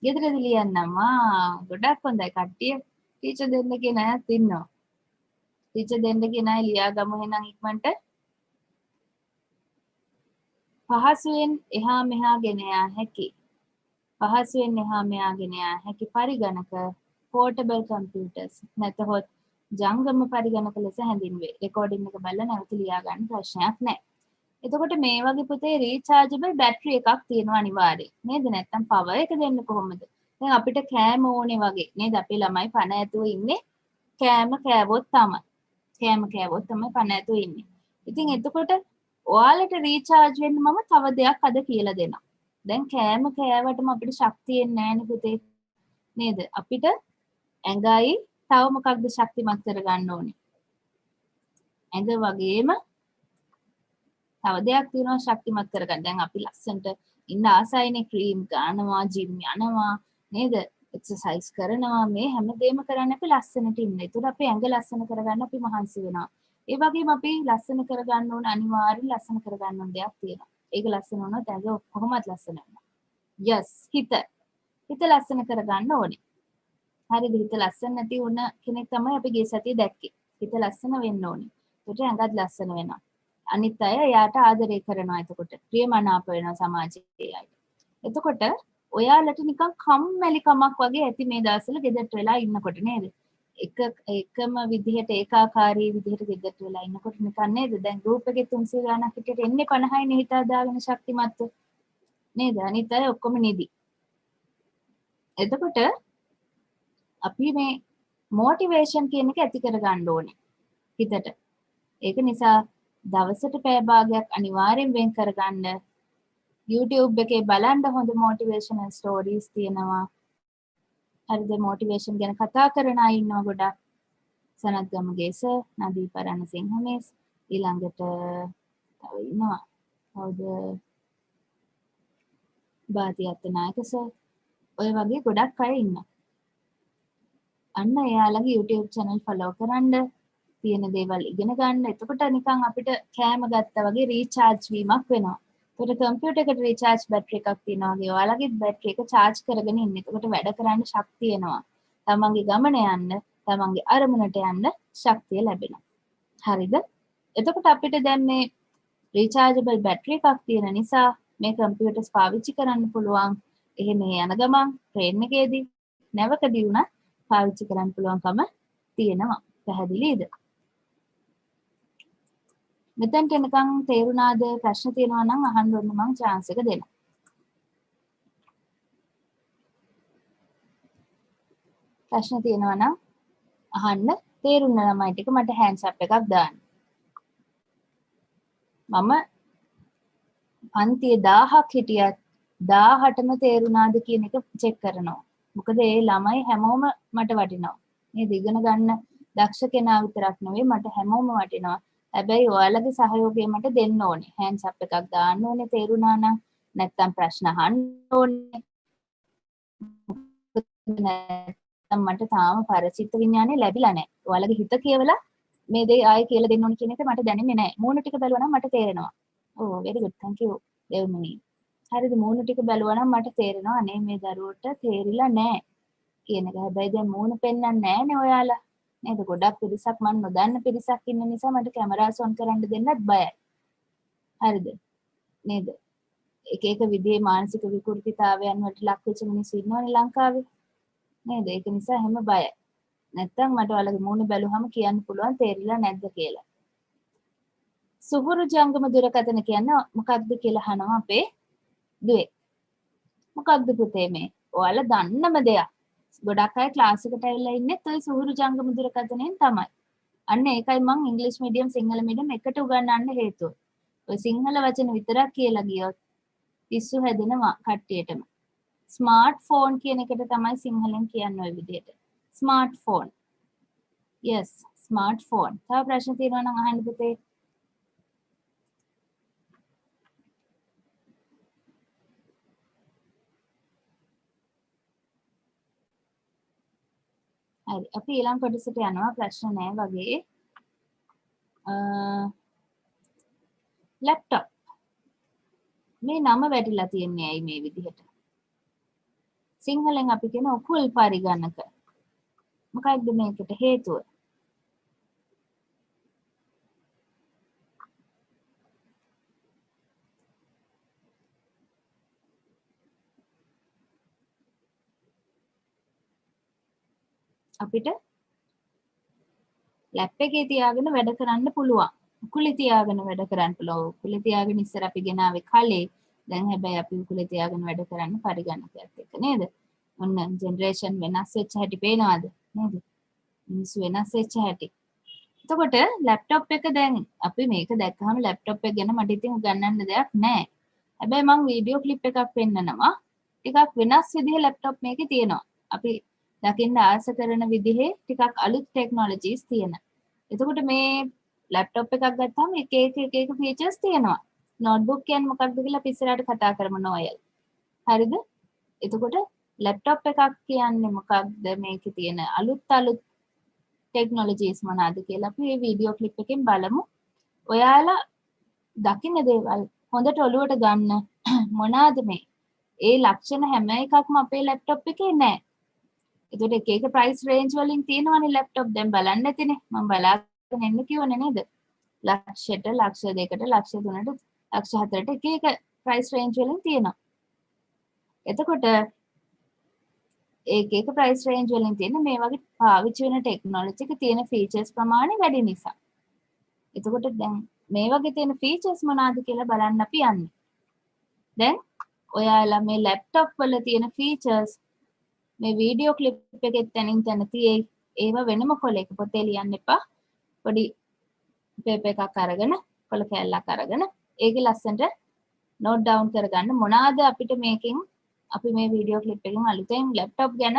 ගෙදරදී ලියන්නම්. ගොඩක් හොඳයි කට්ටිය. ටීචර් දෙන්න කියන අයත් ඉන්නවා. ටීචර් දෙන්න කියන අය ලියාගමු එහෙනම් ඉක්මනට. පහසුවෙන් එහා මෙහා ගෙන යා හැකි. පහසුවෙන් එහා මෙහා ගෙන යා හැකි පරිගණක portable computers නැතහොත් ජංගම පරිගණක ලෙස හැඳින්වේ. රෙකෝඩින් එක බලලා නැවත ලියා ගන්න ප්‍රශ්නයක් නැහැ. එතකොට මේ වගේ පුතේ රීචාර්ජබල් බැටරි එකක් තියෙනවා අනිවාර්යයෙන්. නේද? නැත්තම් පවර් එක දෙන්න කොහොමද? දැන් අපිට කෑම ඕනේ වගේ. නේද? අපේ ළමයි පණ ඇතුව ඉන්නේ කෑම කෑවොත් තමයි. පණ ඇතුව ඉන්නේ. ඉතින් එතකොට ඔයාලට රීචාර්ජ් වෙන්න මම තව දෙයක් අද කියලා දෙනවා. දැන් කෑම කෑවටම අපිට ශක්තිය නැහැනේ පුතේ. නේද? අපිට ඇඟයි තව මොකක්ද ශක්තිමත් කරගන්න ඕනේ. ඇඟ වගේම තව දෙයක් තියෙනවා ශක්තිමත් කරගන්න. දැන් අපි ලස්සනට ඉන්න ආසයිනේ ක්‍රීම් ගන්නවා, ජිම් යනවා, නේද? එක්සර්සයිස් කරනවා. මේ හැමදේම කරන්නේ අපි ලස්සනට ඉන්න. ඒතර අපේ ඇඟ ලස්සන කරගන්න අපි මහන්සි වෙනවා. ඒ වගේම අපි ලස්සන කරගන්න ඕන අනිවාර්යෙන් ලස්සන කරගන්න ඕන දෙයක් තියෙනවා. ඒක ලස්සන වුණොත් ඇඟ කොහොමද ලස්සන වෙනවා. yes හිත ලස්සන කරගන්න ඕනේ. හරිද? හිත ලස්සන නැති වුණ කෙනෙක් තමයි අපි ගිය සතියේ දැක්කේ. හිත ලස්සන වෙන්න ඕනේ. ඒකට ඇඟත් ලස්සන වෙනවා. අනිත් අය එයාට ආදරය කරනවා එතකොට. ප්‍රියමනාප වෙනවා සමාජයේ අයට. එතකොට ඔයාලට නිකන් කම්මැලිකමක් වගේ ඇති මේ දවස්වල ගෙදරට වෙලා ඉන්නකොට නේද? එකම විදිහට ඒකාකාරී විදිහට ගෙදරට වෙලා ඉන්නකොට නිකන් නේද? දැන් ගෲප් එකේ 300 ගණක් හිටියට එන්නේ 50යි නේ හිතා දාගෙන ශක්තිමත්ව. නේද? අනිත් අය ඔක්කොම නිදි. එතකොට අපි මේ මොටිවේෂන් කියන එක ඇති කරගන්න ඕනේ හිතට. ඒක නිසා දවසට පැය භාගයක් අනිවාර්යෙන් වෙන් කරගන්න. YouTube එකේ බලන්න හොඳ මොටිවේෂනල් ස්ටෝරීස් තියෙනවා. හරිද? මොටිවේෂන් ගැන කතා කරන අය ඉන්නවා ගොඩක්. සනත් ගමගේ සර්, නදී පරණසිංහ මිස්, ඊළඟට තව ඉන්නවා. කවුද? බාති අත්තනායක සර්. ඔය වගේ ගොඩක් අය ඉන්නවා. අන්න එයාලගේ YouTube channel follow කරන්න, තියෙන දේවල් ඉගෙන ගන්න. එතකොට නිකන් අපිට කෑම ගත්තා වගේ රීචාර්ජ් වීමක් වෙනවා. එතකොට කම්පියුටර් එකට රීචාර්ජ් බැටරි එකක් තියෙනවා වගේ ඔයාලගේ බැටරි එක charge කරගෙන ඉන්න. එතකොට වැඩ කරන්න ශක්තිය එනවා. තමන්ගේ ගමන යන්න, තමන්ගේ අරමුණට යන්න ශක්තිය ලැබෙනවා. හරිද? එතකොට අපිට දැන් මේ රීචාර්ජබල් බැටරි එකක් තියෙන නිසා මේ කම්පියුටර්ස් පාවිච්චි කරන්න පුළුවන්. එහෙම යන ගමන් ට්‍රේන් එකේදී නැවකදී වුණත් පාවිච්චි කරන්න පුළුවන්කම තියෙනවා. පැහැදිලිද? මෙතෙන්ට එනකන් තේරුණාද? ප්‍රශ්න තියෙනවා නම් අහන්න ඕන මම chance එක දෙනවා. ප්‍රශ්න තියෙනවා නම් අහන්න. තේරුණ ළමයි ටික මට hands up එකක් දාන්න. මම පන්තියේ 1000ක් හිටියත් 18ම තේරුණාද කියන එක චෙක් කරනවා. මොකද ඒ ළමයි හැමෝම මට වටිනවා. මේ ඉගෙන ගන්න දක්ෂ කෙනා විතරක් නෙවෙයි මට හැමෝම වටිනවා. හැබැයි ඔයාලගේ සහයෝගය මට දෙන්න ඕනේ. hands up එකක් දාන්න ඕනේ තේරුණා නම්. නැත්තම් ප්‍රශ්න අහන්න ඕනේ. නැත්තම් මට තාම පරිචිත විඥානේ ලැබිලා නැහැ. ඔයාලගේ හිත කියවලා මේ දේ ආයෙ කියලා දෙන්න ඕනේ කියන එක මට දැනෙන්නේ නැහැ. මූණ ටික බැලුවා නම් මට තේරෙනවා. Oh very good. Thank you. දෙව්මනි. හරිද? මූණ ටික බැලුවා නම් මට තේරෙනවා අනේ මේ දරුවට තේරිලා නැහැ කියන එක. හැබැයි දැන් මූණ පෙන්වන්නේ නැහැනේ ඔයාලා. නේද? ගොඩක් පිරිසක් මම නොදන්න පිරිසක් ඉන්න නිසා මට කැමරාස් ඔන් කරන්න දෙන්නත් බයයි. හරිද? නේද? එක එක විදිහේ මානසික විකෘතිතාවයන් වලට ලක් වෙච්ච මිනිස්සු ඉන්නවනේ ලංකාවේ. නේද? ඒක නිසා හැම බයයි. නැත්තම් මට ඔයාලගේ මූණ බැලුවම කියන්න පුළුවන් තේරිලා නැද්ද කියලා. සුහුරු ජංගම දුරකථන කියන්නේ මොකක්ද කියලා අහනවා අපේ දුවේ. මොකක්ද පුතේ මේ? ඔයාලා දන්නම දෙයක්. ගොඩක් අය ක්ලාස් එකට ඇවිල්ලා ඉන්නේ ඔය සුහුරු ජංගම දුරකථනයෙන් තමයි. අන්න ඒකයි මම ඉංග්‍රීසි මීඩියම් සිංහල මීඩියම් එකට උගන්වන්න හේතුව. ඔය සිංහල වචන විතරක් කියලා ගියොත් පිස්සු හැදෙනවා කට්ටියටම. ස්මාර්ට් ෆෝන් කියන එකට තමයි සිංහලෙන් කියන්නේ ඔය විදිහට. Smart phone. yes smart phone. තව ප්‍රශ්න තියෙනවා නම් අහන්න පුතේ. හරි අපි ඊළඟ කොටසට යනවා ප්‍රශ්න නැහැ වගේ. ලැප්ටොප් මේ නම වැටිලා තියන්නේ ඇයි මේ විදිහට? සිංහලෙන් අපි කියන උකුල් පරිගණක. මොකක්ද මේකට හේතුව? අපිට ලැප් එකේ තියාගෙන වැඩ කරන්න පුළුවන්. උකුලේ තියාගෙන වැඩ කරන්න පුළුවන්. උකුලේ තියාගෙන ඉස්සර අපි ගෙනාවේ කලේ. දැන් හැබැයි අපි උකුලේ තියාගෙන වැඩ කරන්න පරිගණකයත් එක්ක නේද? ඔන්න ජෙනරේෂන් වෙනස් වෙච්ච හැටි පේනවද? නේද? මිනිස්සු වෙනස් වෙච්ච හැටි. එතකොට ලැප්ටොප් එක දැන් අපි මේක දැක්කහම ලැප්ටොප් එක ගැන මට ඉතින් උගන්වන්න දෙයක් නැහැ. හැබැයි මම වීඩියෝ ක්ලිප් එකක් පෙන්නනවා. ටිකක් වෙනස් විදිහේ ලැප්ටොප් මේකේ තියෙනවා. අපි දකින්න ආස කරන විදිහේ ටිකක් අලුත් ටෙක්නොලොජිස් තියෙන. එතකොට මේ ලැප්ටොප් එකක් ගත්තාම එක එක ෆීචර්ස් තියෙනවා. නෝට්බුක් කියන්නේ මොකක්ද කියලා අපි ඉස්සරහට කතා කරමු නෝයල්. හරිද? එතකොට ලැප්ටොප් එකක් කියන්නේ මොකක්ද මේකේ තියෙන අලුත් ටෙක්නොලොජිස් මොනවාද කියලා අපි මේ වීඩියෝ ක්ලිප් එකෙන් බලමු. ඔයාලා දකින්න දේවල් හොඳට ඔලුවට ගන්න මොනවාද මේ? ඒ ලක්ෂණ හැම එකක්ම අපේ ලැප්ටොප් එකේ නැහැ. ඒකට එක එක ප්‍රයිස් රේන්ජ් වලින් තියෙනවනේ ලැප්ටොප් දැන් බලන්න ඇතිනේ. මම බලාගෙන ඉන්න කිව්වනේ නේද? ලක්ෂයට ලක්ෂ 2කට ලක්ෂ 3ට ලක්ෂ 4ට එක එක ප්‍රයිස් රේන්ජ් වලින් තියෙනවා. එතකොට ඒක එක ප්‍රයිස් රේන්ජ් වලින් තියෙන මේ වගේ පාවිච්චි වෙන ටෙක්නොලොජි එක තියෙන ෆීචර්ස් ප්‍රමාණය වැඩි නිසා. එතකොට දැන් මේ වගේ තියෙන ෆීචර්ස් මොනවාද කියලා බලන්න අපි යන්නේ. දැන් ඔයාලා මේ ලැප්ටොප් වල තියෙන ෆීචර්ස් මේ වීඩියෝ ක්ලිප් එකෙත් තනින් තන තියෙයි. ඒව වෙනම කොලයක පොතේ ලියන්න එපා. පොඩි පේපර් එකක් අරගෙන කොල කැල්ලක් අරගෙන ඒකේ ලස්සනට නෝට් ඩවුන් කරගන්න මොනවාද අපිට මේකෙන් අපි මේ වීඩියෝ ක්ලිප් එකෙන් අලුතෙන් ලැප්ටොප් ගැන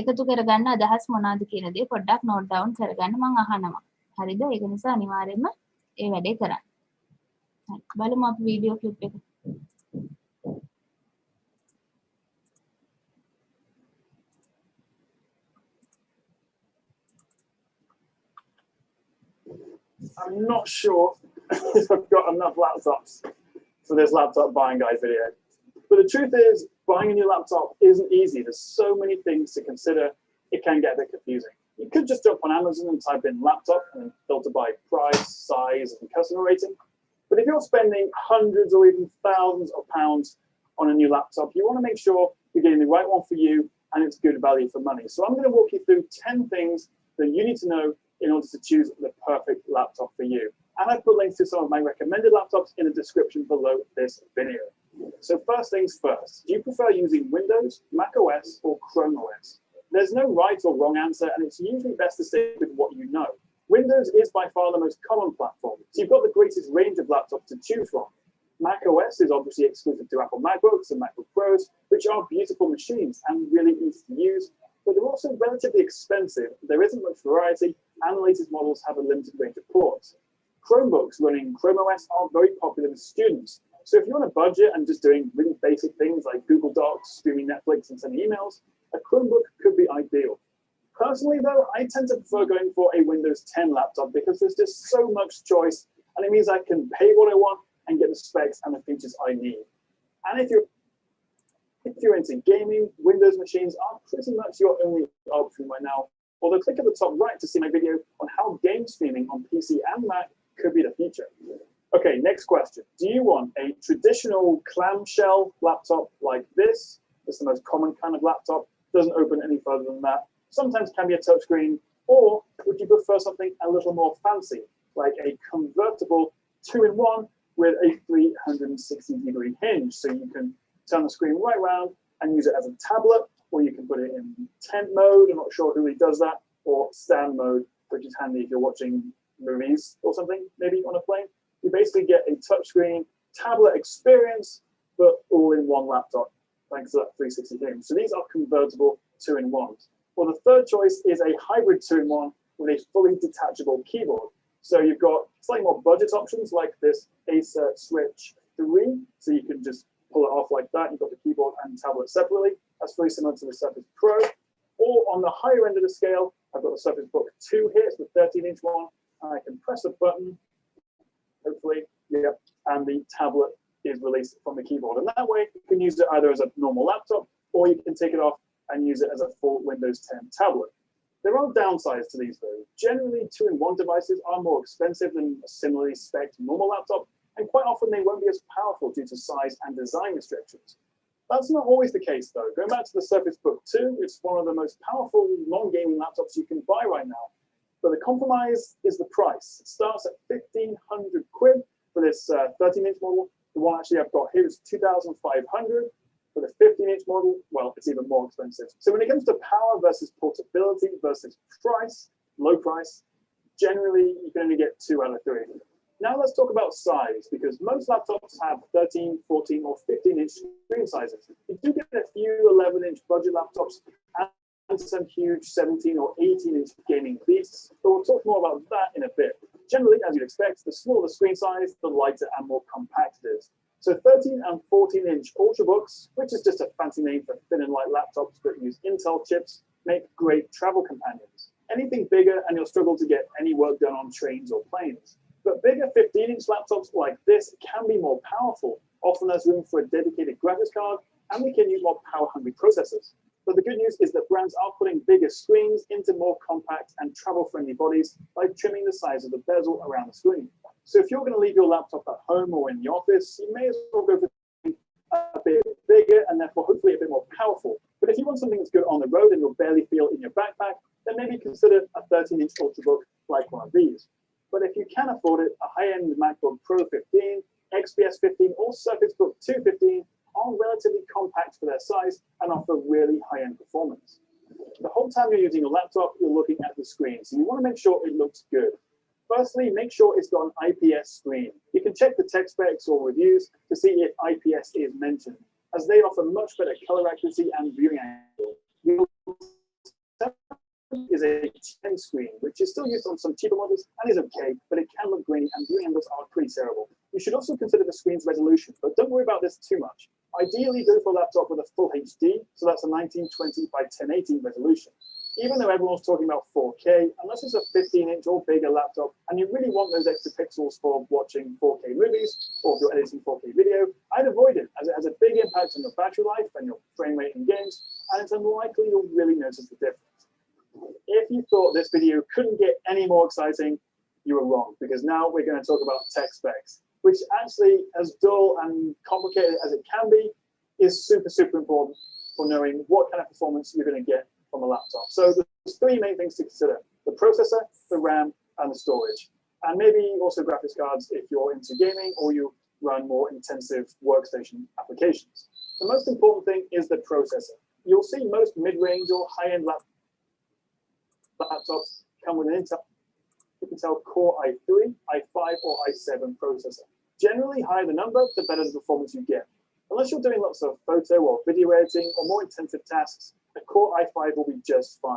එකතු කරගන්න අදහස් මොනවාද කියන දේ පොඩ්ඩක් නෝට් ඩවුන් කරගන්න මම අහනවා. හරිද? ඒක නිසා අනිවාර්යයෙන්ම ඒ වැඩේ කරන්න. හරි. බලමු අපි වීඩියෝ ක්ලිප් එක. I'm not sure if I've got enough laptops for this laptop buying guide video. But the truth is, buying a new laptop isn't easy. There's so many things to consider. It can get a bit confusing. You could just jump on Amazon and type in laptop and filter by price, size, and customer rating. But if you're spending hundreds or even thousands of pounds on a new laptop, you want to make sure you're getting the right one for you and it's good value for money. So I'm going to walk you through 10 things that you need to know in order to choose the perfect laptop for you. And I've put links to some of my recommended laptops in the description below this video. So first things first, do you prefer using Windows, Mac OS, or Chrome OS? There's no right or wrong answer, and it's usually best to stick with what you know. Windows is by far the most common platform, so you've got the greatest range of laptops to choose from. Mac OS is obviously exclusive to Apple MacBooks and MacBook Pros, which are beautiful machines and really easy to use, but they're also relatively expensive. There isn't much variety, and the latest models have a limited range of ports. Chromebooks running Chrome OS are very popular with students. So if you're on a budget and just doing really basic things like Google Docs, streaming Netflix, and sending emails, a Chromebook could be ideal. Personally, though, I tend to prefer going for a Windows 10 laptop because there's just so much choice, and it means I can pay what I want and get the specs and the features I need. And if you're into gaming, Windows machines are pretty much your only option right now. Although click at the top right to see my video on how game streaming on PC and Mac could be the future. Okay, next question. Do you want a traditional clamshell laptop like this? It's the most common kind of laptop, doesn't open any further than that. Sometimes can be a touchscreen. Or would you prefer something a little more fancy, like a convertible 2-in-1 with a 360-degree hinge, so you can turn the screen right around and use it as a tablet, or you can put it in tent mode. I'm not sure who really does that, or stand mode, which is handy if you're watching movies or something, maybe on a plane. You basically get a touchscreen tablet experience, but all in one laptop, thanks to that 360 hinge. So these are convertible 2-in-1s. Well, the third choice is a hybrid 2-in-1 with a fully detachable keyboard. So you've got slightly more budget options like this Acer Switch 3, so you can just pull it off like that. You've got the keyboard and tablet separately. That's very similar to the Surface Pro. Or on the higher end of the scale, I've got the Surface Book 2 here, it's the 13-inch one. And I can press a button, hopefully, yeah, and the tablet is released from the keyboard. And that way, you can use it either as a normal laptop, or you can take it off and use it as a full Windows 10 tablet. There are downsides to these though. Generally, 2-in-1 devices are more expensive than a similarly spec'd normal laptop, and quite often they won't be as powerful due to size and design restrictions. That's not always the case though. Going back to the Surface Book 2, it's one of the most powerful non-gaming laptops you can buy right now. But the compromise is the price. It starts at 1,500 quid for this 13-inch model. The one actually I've got here is 2,500. For the 15-inch model, well, it's even more expensive. So when it comes to power versus portability versus price, low price, generally you can only get 2 out of 3. Now let's talk about size, because most laptops have 13, 14, or 15-inch screen sizes. You do get a few 11-inch budget laptops and some huge 17 or 18-inch gaming beasts, but we'll talk more about that in a bit. Generally, as you'd expect, the smaller the screen size, the lighter and more compact it is. So 13 and 14-inch Ultrabooks, which is just a fancy name for thin and light laptops that use Intel chips, make great travel companions. Anything bigger and you'll struggle to get any work done on trains or planes. But bigger 15-inch laptops like this can be more powerful. Often there's room for a dedicated graphics card, and we can use more power-hungry processors. But the good news is that brands are putting bigger screens into more compact and travel-friendly bodies by trimming the size of the bezel around the screen. So if you're going to leave your laptop at home or in the office, you may as well go for a bit bigger and therefore hopefully a bit more powerful. But if you want something that's good on the road and you'll barely feel in your backpack, then maybe consider a 13-inch Ultrabook like one of these. But if you can afford it, a high-end MacBook Pro 15, XPS 15, or Surface Book 215 are relatively compact for their size and offer really high-end performance. The whole time you're using your laptop, you're looking at the screen, so you want to make sure it looks good. Firstly, make sure it's got an IPS screen. You can check the tech specs or reviews to see if IPS is mentioned, as they offer much better color accuracy and viewing angle. Is a 10 screen, which is still used on some cheaper models and is okay, but it can look grainy and viewing angles are pretty terrible. You should also consider the screen's resolution, but don't worry about this too much. Ideally, go for a laptop with a full HD, so that's a 1920 by 1080 resolution. Even though everyone's talking about 4K, unless it's a 15-inch or bigger laptop and you really want those extra pixels for watching 4K movies or if you're editing 4K video, I'd avoid it as it has a big impact on your battery life and your frame rate in games, and it's unlikely you'll really notice the difference. If you thought this video couldn't get any more exciting, you were wrong, because now we're going to talk about tech specs, which actually, as dull and complicated as it can be, is super, super important for knowing what kind of performance you're going to get from a laptop. So there's three main things to consider: the processor, the RAM, and the storage. And maybe also graphics cards if you're into gaming or you run more intensive workstation applications. The most important thing is the processor. You'll see most mid-range or high-end laptops come with an Intel Core i3, i5, or i7 processor. Generally, higher the number, the better the performance you get. Unless you're doing lots of photo or video editing or more intensive tasks, a Core i5 will be just fine.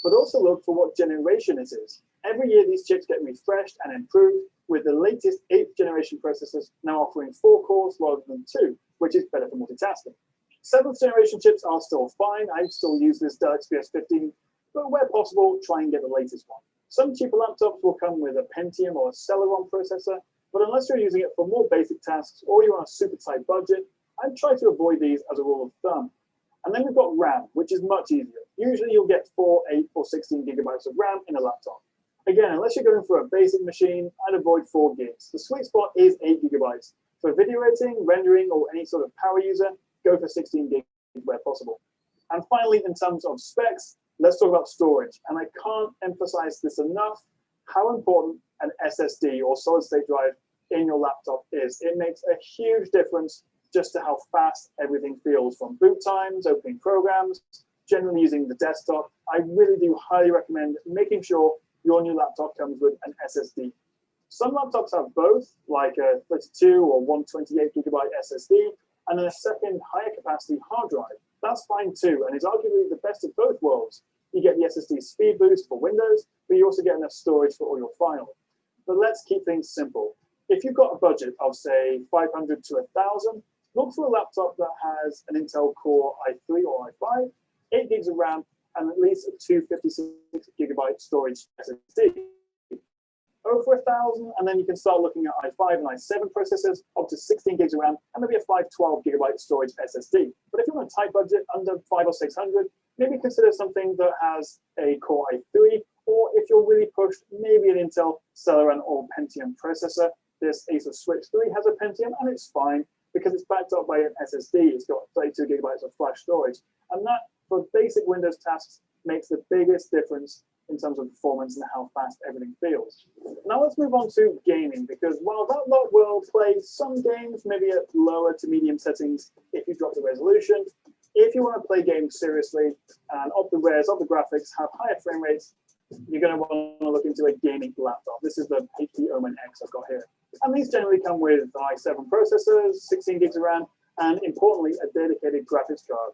But also look for what generation it is. Every year, these chips get refreshed and improved, with the latest 8th generation processors now offering 4 cores rather than 2, which is better for multitasking. 7th generation chips are still fine. I still use this Dell XPS 15, but where possible, try and get the latest one. Some cheaper laptops will come with a Pentium or a Celeron processor, but unless you're using it for more basic tasks or you're on a super tight budget, I'd try to avoid these as a rule of thumb. And then we've got RAM, which is much easier. Usually you'll get 4, 8, or 16 gigabytes of RAM in a laptop. Again, unless you're going for a basic machine, I'd avoid 4 gigs. The sweet spot is 8 gigabytes. For video editing, rendering, or any sort of power user, go for 16 gigs where possible. And finally, in terms of specs, let's talk about storage. And I can't emphasize this enough, how important an SSD or solid state drive in your laptop is. It makes a huge difference just to how fast everything feels, from boot times, opening programs, generally using the desktop. I really do highly recommend making sure your new laptop comes with an SSD. Some laptops have both, like a 32 or 128 gigabyte SSD, and then a second higher capacity hard drive. That's fine too, and is arguably the best of both worlds. You get the SSD speed boost for Windows, but you also get enough storage for all your files. But let's keep things simple. If you've got a budget of, say, 500 to 1,000, look for a laptop that has an Intel Core i3 or i5, 8 gigs of RAM, and at least a 256 gigabyte storage SSD. Over 1,000, and then you can start looking at i5 and i7 processors, up to 16 gigs of RAM, and maybe a 512 gigabyte storage SSD. But if you're on a tight budget, under 500 or 600, maybe consider something that has a Core i3, or if you're really pushed, maybe an Intel Celeron or Pentium processor. This Asus Switch 3 has a Pentium, and it's fine because it's backed up by an SSD. It's got 32 gigabytes of flash storage, and that, for basic Windows tasks, makes the biggest difference in terms of performance and how fast everything feels. Now let's move on to gaming, because while that lot will play some games maybe at lower to medium settings if you drop the resolution, if you want to play games seriously and up the rares, up the graphics, have higher frame rates, you're going to want to look into a gaming laptop. This is the HP Omen X I've got here. And these generally come with i7 processors, 16 gigs of RAM, and importantly, a dedicated graphics card.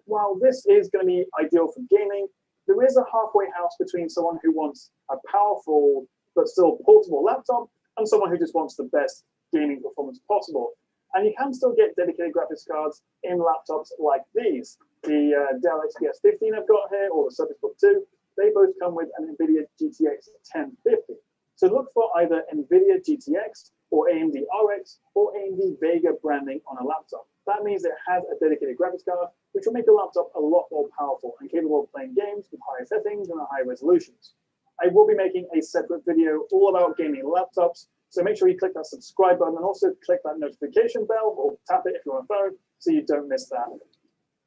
While this is going to be ideal for gaming, there is a halfway house between someone who wants a powerful but still portable laptop and someone who just wants the best gaming performance possible. And you can still get dedicated graphics cards in laptops like these. The Dell XPS 15 I've got here, or the Surface Book 2, they both come with an NVIDIA GTX 1050. So look for either NVIDIA GTX or AMD RX or AMD Vega branding on a laptop. That means it has a dedicated graphics card, which will make your laptop a lot more powerful and capable of playing games with higher settings and higher resolutions. I will be making a separate video all about gaming laptops, so make sure you click that subscribe button and also click that notification bell or tap it if you're on a phone so you don't miss that.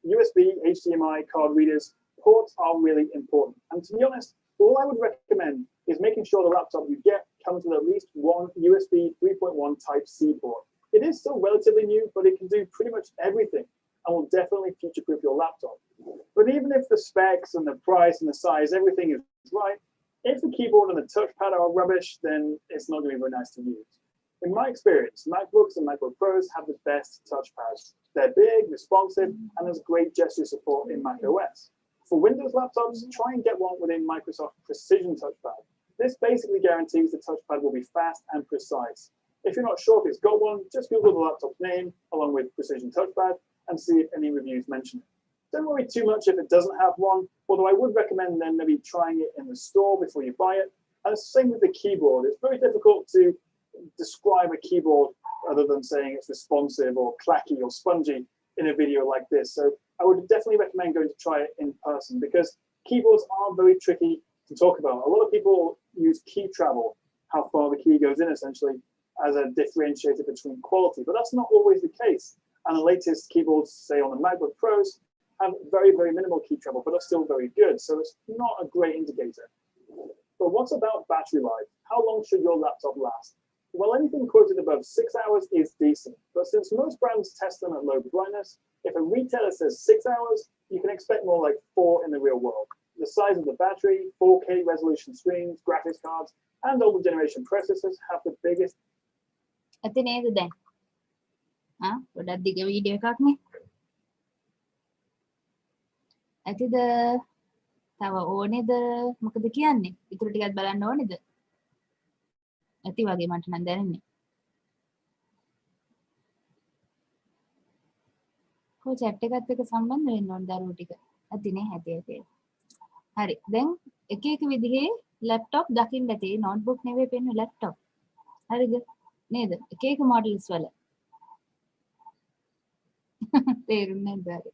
USB, HDMI, card readers, ports are really important. And to be honest, all I would recommend is making sure the laptop you get comes with at least one USB 3.1 Type-C port. It is still relatively new, but it can do pretty much everything and will definitely future-proof your laptop. But even if the specs and the price and the size, everything is right, if the keyboard and the touchpad are rubbish, then it's not going to be very nice to use. In my experience, MacBooks and MacBook Pros have the best touchpads. They're big, responsive, and there's great gesture support in macOS. For Windows laptops, try and get one within Microsoft Precision Touchpad. This basically guarantees the touchpad will be fast and precise. If you're not sure if it's got one, just Google the laptop's name along with Precision Touchpad and see if any reviews mention it. Don't worry too much if it doesn't have one, although I would recommend then maybe trying it in the store before you buy it. And the same with the keyboard. It's very difficult to describe a keyboard other than saying it's responsive or clacky or spongy in a video like this. So I would definitely recommend going to try it in person because keyboards are very tricky to talk about. A lot of people use key travel, how far the key goes in essentially, as a differentiator between quality, but that's not always the case. And the latest keyboards, say on the MacBook Pros, have very, very minimal key travel, but are still very good. So it's not a great indicator. But what about battery life? How long should your laptop last? Well, anything quoted above 6 hours is decent, but since most brands test them at low brightness, if a retailer says 6 hours, you can expect more like 4 in the real world. The size of the battery, 4K resolution screens, graphics cards, and older generation processors have the biggest. ඇති නේද දැන්? ගොඩක් දිග video එකක් නේ. ඇතිද? තව ඕනේද? මොකද කියන්නේ? ඊටු ටිකක් බලන්න ඕනේද? ඇති වගේ මට නම් දැනෙන්නේ. කො chat එකත් එක්ක සම්බන්ධ වෙන්න ඕන දරුවෝ ටික. ඇතිනේ ඇති. හරි. දැන් එක එක විදිහේ ලැප්ටොප් දකින්න ඇති. නෝට්බුක් නෙවෙයි පෙන්වන්නේ ලැප්ටොප්. හරිද? නේද? එක එක මොඩල්ස් වල. තේරුන්නේ නැද්ද?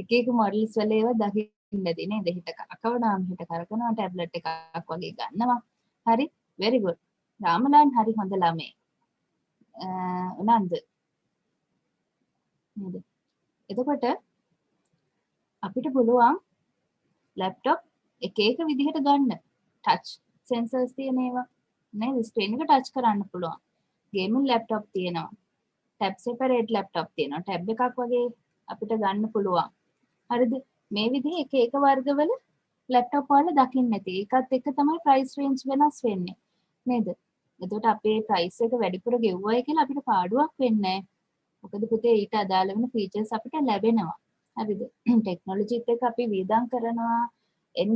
එක එක මොඩල්ස් වල ඒවා දකින්න ඇති නේද? හිත කකවනවා, හිත කරකනවා, ටැබ්ලට් එකක් වගේ ගන්නවා. හරි? very good. රාමලාන් හරි හොඳ ළමයි. උනන්ද. නේද? එතකොට අපිට පුළුවන් ලැප්ටොප් එක එක විදිහට ගන්න. ටච් සෙන්සර්ස් තියෙන ඒවා නේද? ස්ක්‍රීන් එක ටච් කරන්න පුළුවන්. ගේමින් ලැප්ටොප් තියෙනවා. ටැබ් සෙපරේට් ලැප්ටොප් තියෙනවා. ටැබ් එකක් වගේ අපිට ගන්න පුළුවන්. හරිද? මේ විදිහේ එක එක වර්ගවල ලැප්ටොප් වල දකින්න ඇති. ඒකත් එක්ක තමයි ප්‍රයිස් රේන්ජ් වෙනස් වෙන්නේ. නේද? එතකොට අපේ ප්‍රයිස් එක වැඩිපුර ගෙවුවයි කියලා අපිට පාඩුවක් වෙන්නේ නැහැ. මොකද පුතේ ඊට අදාළ වෙන ෆීචර්ස් අපිට ලැබෙනවා. හරිද? ටෙක්නොලොජිත් එක්ක අපි වියදම් කරනවා. එන්න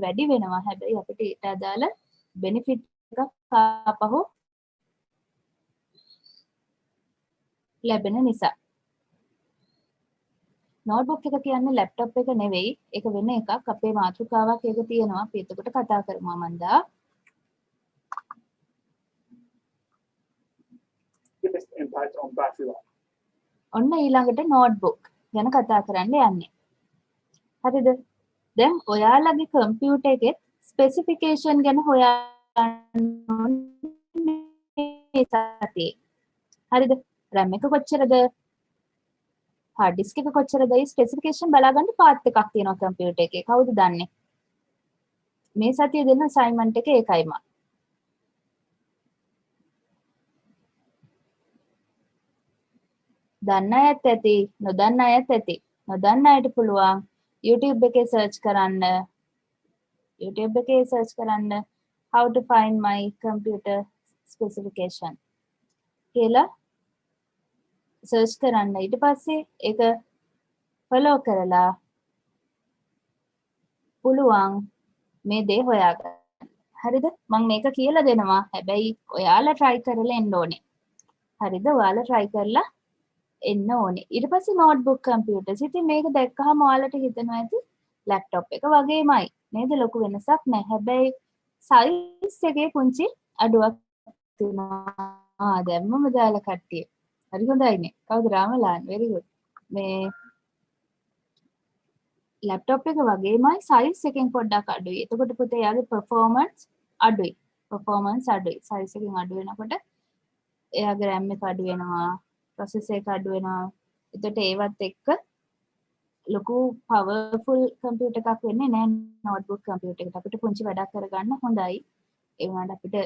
වැඩි වෙනවා. හැබැයි අපිට ඊට අදාළ බෙනිෆිට් එකක් ආපහු ලැබෙන නිසා. නෝට්බුක් එක කියන්නේ ලැප්ටොප් එක නෙවෙයි. ඒක වෙන එකක්. අපේ මාතෘකාවක් එක තියෙනවා. අපි එතකොට කතා කරමු Amanda. Biggest impact on battery life. ඔන්න ඊළඟට නෝට්බුක් ගැන කතා කරන්න යන්නේ. හරිද? දැන් ඔයාලගේ කම්පියුටර් එකේ ස්පෙસિෆිකේෂන් ගැන හොයන්න ඕනේ සතියේ. හරිද? RAM එක කොච්චරද? hard disk එක කොච්චරද? ඒ ස්පෙસિෆිකේෂන් බලාගන්න පාත් එකක් තියෙනවා කම්පියුටර් එකේ. කවුද දන්නේ? මේ සතියේ දෙන අසයින්මන්ට් එක ඒකයි මා. දන්න අයත් ඇති, නොදන්න අයත් ඇති. නොදන්න අයට පුළුවන් YouTube එකේ search කරන්න. YouTube එකේ search කරන්න how to find my computer specification කියලා search කරන්න. ඊට පස්සේ ඒක follow කරලා පුළුවන් මේ දේ හොයාගන්න. හරිද? මම මේක කියලා දෙනවා. හැබැයි ඔයාලා try කරලා එන්න ඕනේ. හරිද? ඔයාලා try කරලා එන්න ඕනේ. ඊට පස්සේ notebook computers. ඉතින් මේක දැක්කහම ඔයාලට හිතෙනවා ඇති laptop එක වගේමයි. නේද? ලොකු වෙනසක් නැහැ. හැබැයි size එකේ පුංචි අඩුවක් තියෙනවා. දැම්මම දාලා කට්ටිය. හරි හොඳයිනේ. කවුද රාමලාන්? very good. මේ ලැප්ටොප් එක වගේමයි සයිස් එකෙන් පොඩ්ඩක් අඩුයි. එතකොට පුතේ යාගේ performance අඩුයි. performance අඩුයි. සයිස් එකෙන් අඩු වෙනකොට එයාගේ RAM එක අඩු වෙනවා, processor එක අඩු වෙනවා. එතකොට ඒවත් එක්ක ලොකු powerful computer එකක් වෙන්නේ නැහැ notebook computer එකට. අපිට පුංචි වැඩක් කරගන්න හොඳයි. ඒ වුණාට අපිට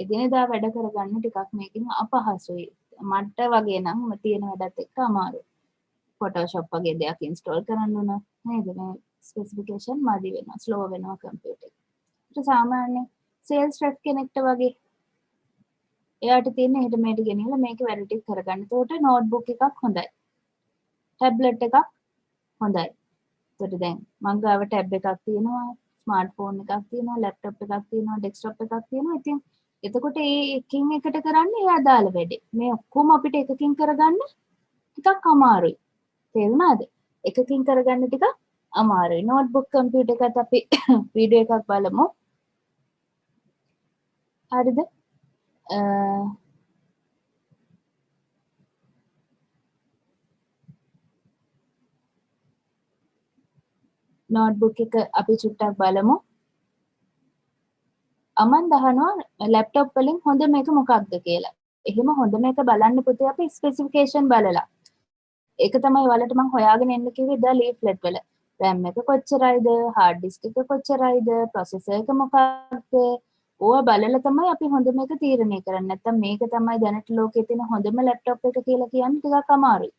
එදිනෙදා වැඩ කරගන්න ටිකක් මේකෙන් අපහසුයි. මට වගේ නම් තියෙන වැඩත් එක්ක අමාරුයි. Photoshop වගේ දෙයක් install කරන්න ඕන නේද? මේ specification මදි වෙනවා, slow වෙනවා computer එක. ඒක සාමාන්‍ය sales rep කෙනෙක්ට වගේ එයාට තියෙන එහෙට මෙහෙට ගෙනියලා මේක වැඩ ටික කරගන්න. ඒකට notebook එකක් හොඳයි. tablet එකක් හොඳයි. ඒකට දැන් මං ගාව tab එකක් තියෙනවා, smartphone එකක් තියෙනවා, laptop එකක් තියෙනවා, desktop එකක් තියෙනවා. ඉතින් එතකොට ඒ එකින් එකට කරන්නේ ඒ අදාළ වැඩේ. මේ ඔක්කොම අපිට එකකින් කරගන්න ටිකක් අමාරුයි. තේරුණාද? එකකින් කරගන්න ටිකක් අමාරුයි. notebook computer එකත් අපි වීඩියෝ එකක් බලමු. හරිද? notebook එක අපි චුට්ටක් බලමු. අමන් දහනවා laptop වලින් හොඳ මේක මොකක්ද කියලා. එහෙම හොඳ මේක බලන්න පුතේ අපි specification බලලා. ඒක තමයි ඔයාලට මම හොයාගෙන එන්න කිව්වේ දා leaflet වල. RAM එක කොච්චරයිද, hard disk එක කොච්චරයිද, processor එක මොකක්ද? ඕවා බලලා තමයි අපි හොඳ මේක තීරණය කරන්නේ. නැත්තම් මේක තමයි දැනට ලෝකයේ තියෙන හොඳම laptop එක කියලා කියන්නේ ටිකක් අමාරුයි.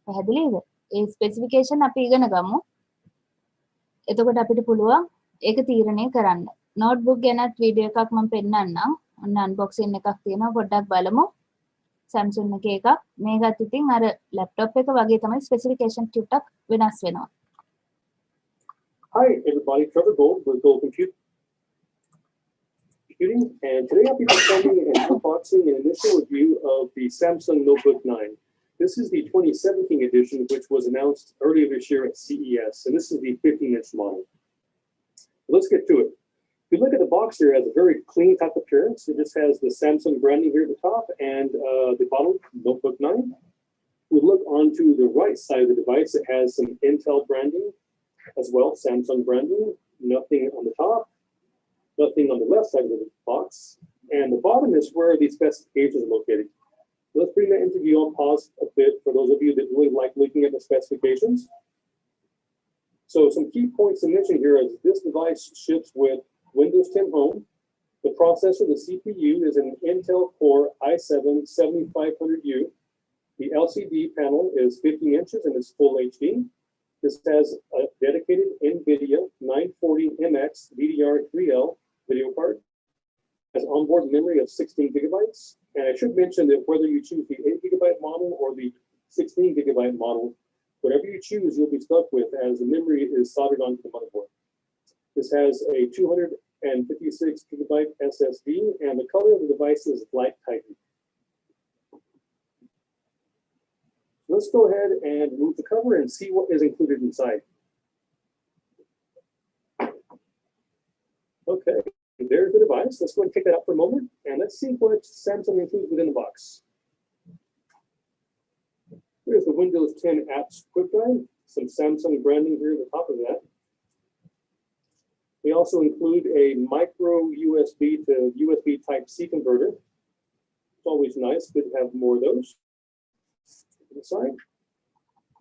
පැහැදිලිද? ඒ specification අපි ඉගෙන ගමු. එතකොට අපිට පුළුවන් ඒක තීරණය කරන්න. notebook ගැනත් වීඩියෝ එකක් මම පෙන්නන්නම්. ඔන්න unboxing එකක් තියෙනවා පොඩ්ඩක් බලමු. Samsung එකේ එකක්. මේකත් ඉතින් අර laptop එක වගේ තමයි specification ටිකක් වෙනස් වෙනවා. Hi everybody, Trevor Gold with Gold Computing, and today I'll be presenting and unboxing an initial review of the Samsung Notebook 9. This is the 2017 edition, which was announced earlier this year at CES, and this is the 15-inch model. Let's get to it. If you look at the box here, it has a very clean type appearance. It just has the Samsung branding here at the top and the bottom, Notebook 9. We look onto the right side of the device. It has some Intel branding as well, Samsung branding. Nothing on the top, nothing on the left side of the box. And the bottom is where the specifications are located. Let's bring that into view. I'll pause a bit for those of you that really like looking at the specifications. So some key points to mention here is this device ships with Windows 10 Home. The processor, the CPU, is an Intel Core i7-7500U. The LCD panel is 15 inches and is full HD. This has a dedicated NVIDIA 940MX DDR3L video card. It has onboard memory of 16 gigabytes. And I should mention that whether you choose the 8 gigabyte model or the 16 gigabyte model, whatever you choose, you'll be stuck with as the memory is soldered onto the motherboard. This has a 256 gigabyte SSD, and the color of the device is light titan. Let's go ahead and remove the cover and see what is included inside. Okay, there's the device. Let's go and take that out for a moment, and let's see what Samsung includes within the box. Here's the Windows 10 apps quick guide, some Samsung branding here at the top of that. They also include a micro USB to USB Type-C converter. It's always nice, good to have more of those. Side.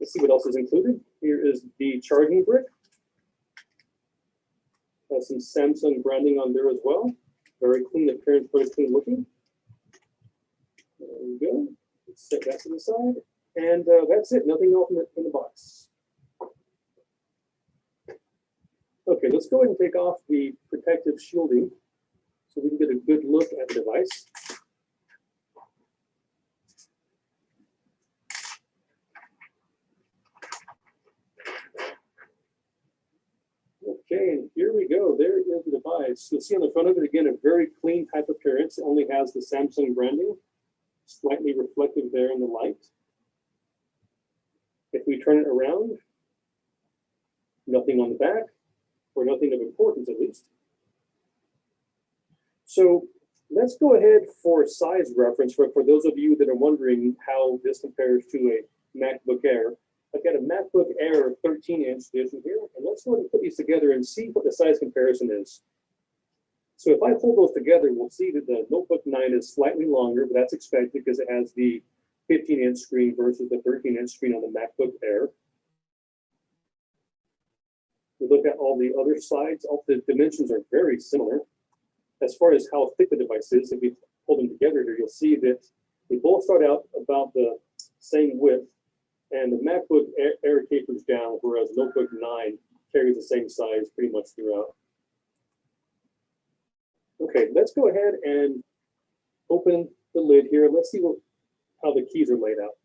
Let's see what else is included. Here is the charging brick. Has some Samsung branding on there as well. Very clean appearance, very clean looking. There we go. Let's set that to the side. And that's it, nothing else in the box. Okay, let's go ahead and take off the protective shielding so we can get a good look at the device. Okay, and here we go. There is the device. You'll see on the front of it, again, a very clean type appearance. It only has the Samsung branding, slightly reflective there in the light. If we turn it around, nothing on the back, or nothing of importance at least. So Let's go ahead for size reference for those of you that are wondering how this compares to a MacBook Air. I've got a MacBook Air 13-inch edition here, and let's go ahead and put these together and see what the size comparison is. So if I pull those together, we'll see that the Notebook 9 is slightly longer, but that's expected because it has the 15-inch screen versus the 13-inch screen on the MacBook Air. We look at all the other sides. All the dimensions are very similar. As far as how thick the device is, if we pull them together here, you'll see that they both start out about the same width, and the MacBook Air tapers down, whereas Notebook 9 carries the same size pretty much throughout. Okay, let's go ahead and open the lid here. Let's see how the keys are laid out.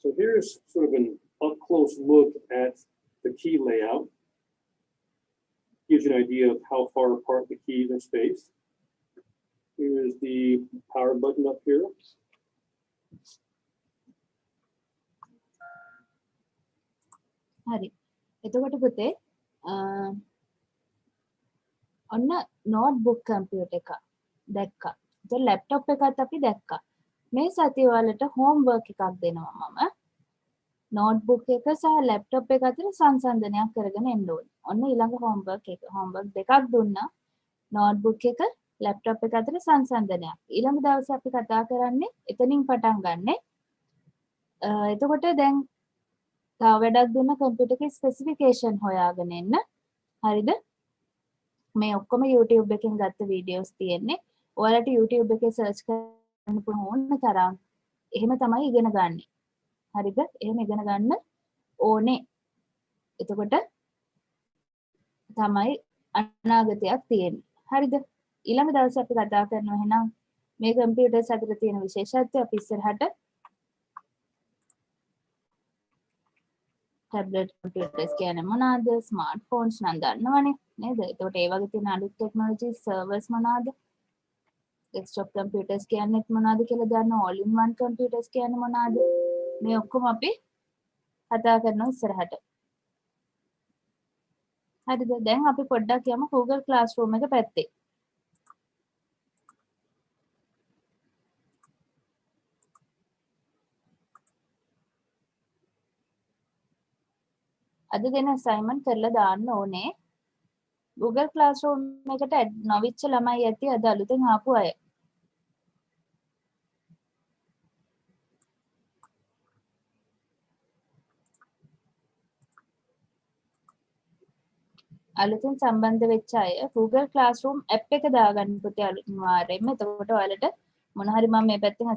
So here's sort of an up-close look at the key layout. Gives you an idea of how far apart the keys are spaced. Here's the power button up here. හරි. එතකොට පුතේ ඔන්න notebook computer එක දැක්කා. ඒතර laptop එකත් අපි දැක්කා. මේ සතිය වලට හෝම්වර්ක් එකක් දෙනවා මම. නෝට්බුක් එක සහ ලැප්ටොප් එක අතර සංසන්දනයක් කරගෙන එන්න ඕනේ. ඔන්න ඊළඟ හෝම්වර්ක් එක. හෝම්වර්ක් දෙකක් දුන්නා. නෝට්බුක් එක ලැප්ටොප් එක අතර සංසන්දනයක්. ඊළඟ දවසේ අපි කතා කරන්නේ එතනින් පටන් ගන්නෙ. එතකොට දැන් තව වැඩක් දුන්න කම්පියුටර් එකේ ස්පෙસિෆිකේෂන් හොයාගෙන එන්න. හරිද? මේ ඔක්කොම YouTube එකෙන් ගත්ත වීඩියෝස් තියෙන්නේ. ඔයාලට YouTube එකේ සර්ච් කරන්න පුළුවන් ඕන තරම්. එහෙම තමයි ඉගෙන ගන්න. හරිද? එහෙම ඉගෙන ගන්න ඕනේ. එතකොට තමයි අනාගතයක් තියෙන්නේ. හරිද? ඊළඟ දවසේ අපි කතා කරනවා එහෙනම් මේ කම්පියුටර්ස් අතර තියෙන විශේෂත්වය අපි ඉස්සරහට ටැබ්ලට් කම්පියුටර්ස් කියන්නේ මොනවාද? ස්මාර්ට්ෆෝන්ස් නම් දන්නවනේ නේද? එතකොට ඒ වගේ තියෙන අලුත් ටෙක්නොලොජි සර්වර්ස් මොනවාද? ඩෙස්ක්ටොප් කම්පියුටර්ස් කියන්නේ මොනවාද කියලා දන්න all in one කම්පියුටර්ස් කියන්නේ මොනවාද? මේ ඔක්කොම අපි කතා කරනවා ඉස්සරහට. හරිද? දැන් අපි පොඩ්ඩක් යමු Google Classroom එක පැත්තේ. අද දෙන assignment කරලා දාන්න ඕනේ. Google Classroom එකට add නොවිච්ච ළමයි ඇති අද අලුතෙන් ආපු අය. අලුතෙන් සම්බන්ධ වෙච්ච අය Google Classroom app එක දාගන්න පුතේ අනිවාර්යයෙන්ම. එතකොට ඔයාලට මොන හරි මම මේ පැත්තෙන්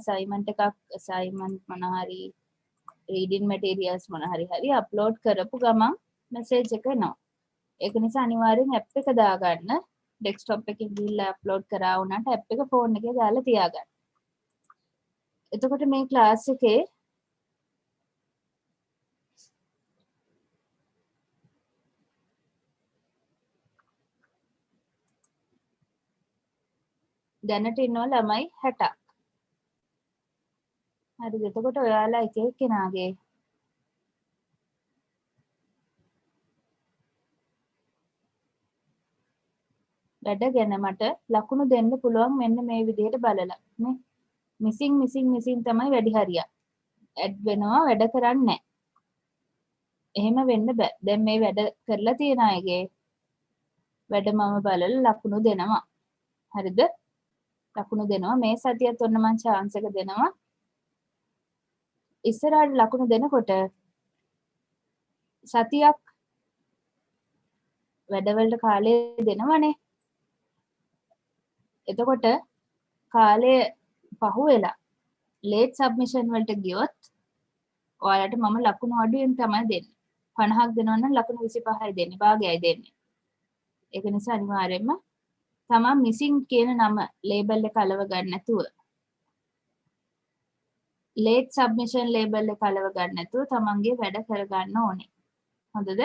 assignment මොන හරි reading materials මොන හරි අප්ලෝඩ් කරපු ගමන් message එක එනවා. ඒක නිසා අනිවාර්යෙන් app එක දාගන්න. desktop එකකින් ගිහිල්ලා අප්ලෝඩ් කරා වුණාට app එක phone එකේ දාලා තියාගන්න. එතකොට මේ class එකේ දැනට ඉන්නවා ළමයි 60ක්. හරිද? එතකොට ඔයාලා එක එක්කෙනාගේ වැඩ ගැන මට ලකුණු දෙන්න පුළුවන් මෙන්න මේ විදිහට බලලා නේ. මිසින් තමයි වැඩි හරියක්. ඇඩ් වෙනවා වැඩ කරන්නේ නැහැ. එහෙම වෙන්න බෑ. දැන් මේ වැඩ කරලා තියන අයගේ වැඩ මම බලලා ලකුණු දෙනවා. හරිද? ලකුණු දෙනවා. මේ සතියත් ඔන්න මම chance එක දෙනවා. ඉස්සරහට ලකුණු දෙනකොට සතියක් වැඩවලට කාලය දෙනවනේ. එතකොට කාලය පහු වෙලා late submission වලට ගියොත් ඔයාලට මම ලකුණු අඩුවෙන් තමයි දෙන්නේ. 50ක් දෙනවා නම් ලකුණු 25යි දෙන්නේ. භාගයයි දෙන්නේ. ඒක නිසා අනිවාර්යයෙන්ම තමන් missing කියන නම label එක අලව ගන්න නැතුව late submission label එක අලව ගන්න නැතුව තමන්ගේ වැඩ කරගන්න ඕනේ. හොඳද?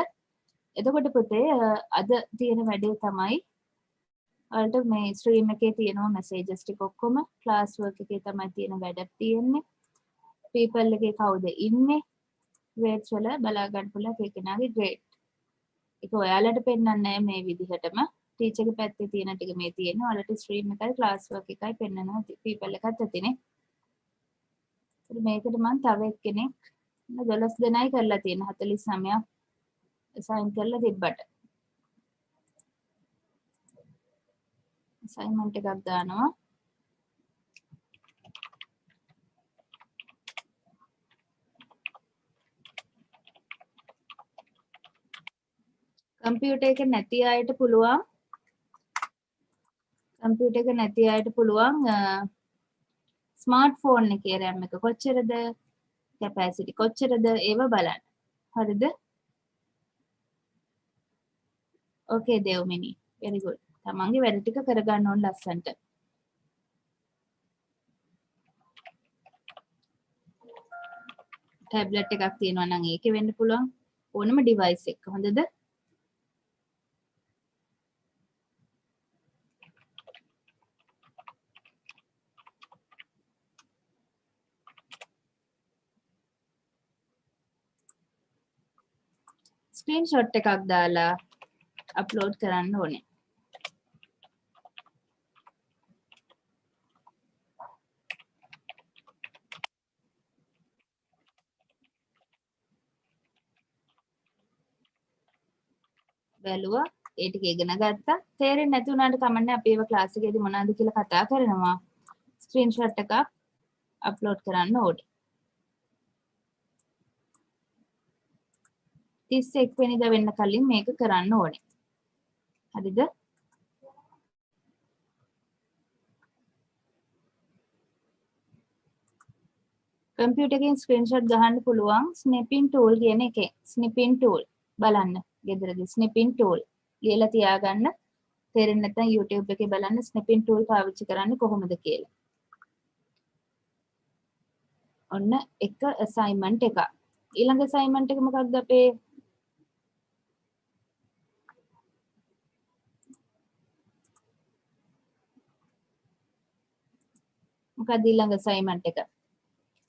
එතකොට පුතේ අද තියෙන වැඩේ තමයි ඔයාලට මේ stream එකේ තියෙනවා messages ටික ඔක්කොම class work එකේ තමයි තියෙන වැඩක් තියෙන්නේ. people එකේ කවුද ඉන්නේ? grades වල බලා ගන්න පුළුවන් ඒ කෙනාගේ grade. ඒක ඔයාලට පෙන්වන්නේ නැහැ මේ විදිහටම. ටීචර් ගේ පැත්තේ තියෙන ටික මේ තියෙනවා. ඔයාලට ස්ට්‍රීම් එකයි ක්ලාස් වර්ක් එකයි පෙන්නනවා. පීපල් එකත් ඇතිනේ. ඉතින් මේකට මම තව එක්කෙනෙක් 12 දෙනයි කරලා තියෙන 49ක් assign කරලා තිබ්බට. assignment එකක් දානවා. කම්පියුටර් එක නැති අයට පුළුවන් කම්පියුටර් එක නැති අයට පුළුවන් ස්මාර්ට්ෆෝන් එකේ RAM එක කොච්චරද කැපැසිටි කොච්චරද ඒව බලන්න. හරිද? ඕකේ දේව්මිනි. very good. තමන්ගේ වැඩ ටික කරගන්න ඕන ලස්සන්ට. ටැබ්ලට් එකක් තියෙනවා නම් ඒකේ වෙන්න පුළුවන්. ඕනම ඩිවයිස් එක. හොඳද? ස්ක්‍රීන්ෂොට් එකක් දාලා අප්ලෝඩ් කරන්න ඕනේ. බැලුවා ඒ ටික ඉගෙන ගත්තා. තේරෙන්නේ නැති වුණාට කමන්නේ අපි ඒව ක්ලාස් එකේදී මොනවද කියලා කතා කරනවා. ස්ක්‍රීන්ෂොට් එකක් අප්ලෝඩ් කරන්න ඕනේ. 31 වෙනිදා වෙන්න කලින් මේක කරන්න ඕනේ. හරිද? කම්පියුටර් එකෙන් ස්ක්‍රීන්ෂොට් ගහන්න පුළුවන් ස්නිපින් ටූල් කියන එකේ. ස්නිපින් ටූල් බලන්න. ගෙදරදී ස්නිපින් ටූල් ලියලා තියාගන්න. තේරෙන්නේ නැත්නම් YouTube එකේ බලන්න ස්නිපින් ටූල් පාවිච්චි කරන්නේ කොහොමද කියලා. ඔන්න එක assignment එක. ඊළඟ assignment එක මොකක්ද අපේ? මොකක්ද ඊළඟ assignment එක?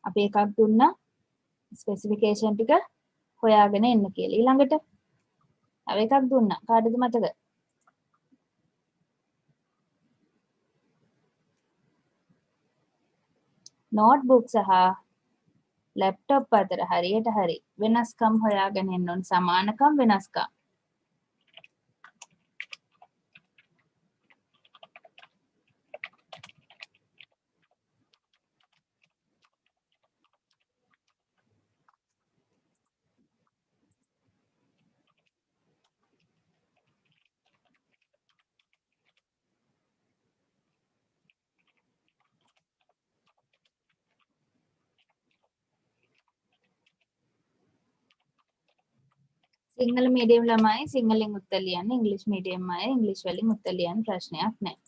අපි එකක් දුන්නා ස්පෙસિෆිකේෂන් ටික හොයාගෙන එන්න කියලා. ඊළඟට තව එකක් දුන්නා. කාටද මතක? නෝට්බුක් සහ ලැප්ටොප් අතර හරියට හරි වෙනස්කම් හොයාගෙන එන්න ඕන. සමානකම් වෙනස්කම්. සිංහල මීඩියම් ළමයි සිංහලෙන් උත්තර ලියන්න, ඉංග්‍රීසි මීඩියම් අය ඉංග්‍රීසි වලින් උත්තර ලියන්න ප්‍රශ්නයක් නැහැ.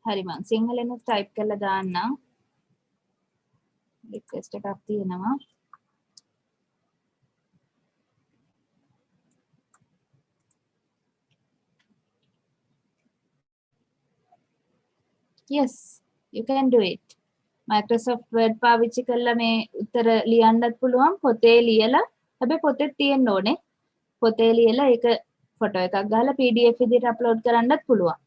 හරි මං සිංහලෙන් ටයිප් කරලා දාන්නම්. රික්වෙස්ට් එකක් තියෙනවා. Yes, you can do it. Microsoft Word පාවිච්චි කරලා මේ උත්තර ලියන්නත් පුළුවන්. පොතේ ලියලා හැබැයි පොතේ තියෙන්න ඕනේ. පොතේ ලියලා ඒක ෆොටෝ එකක් ගහලා PDF විදිහට අප්ලෝඩ් කරන්නත් පුළුවන්.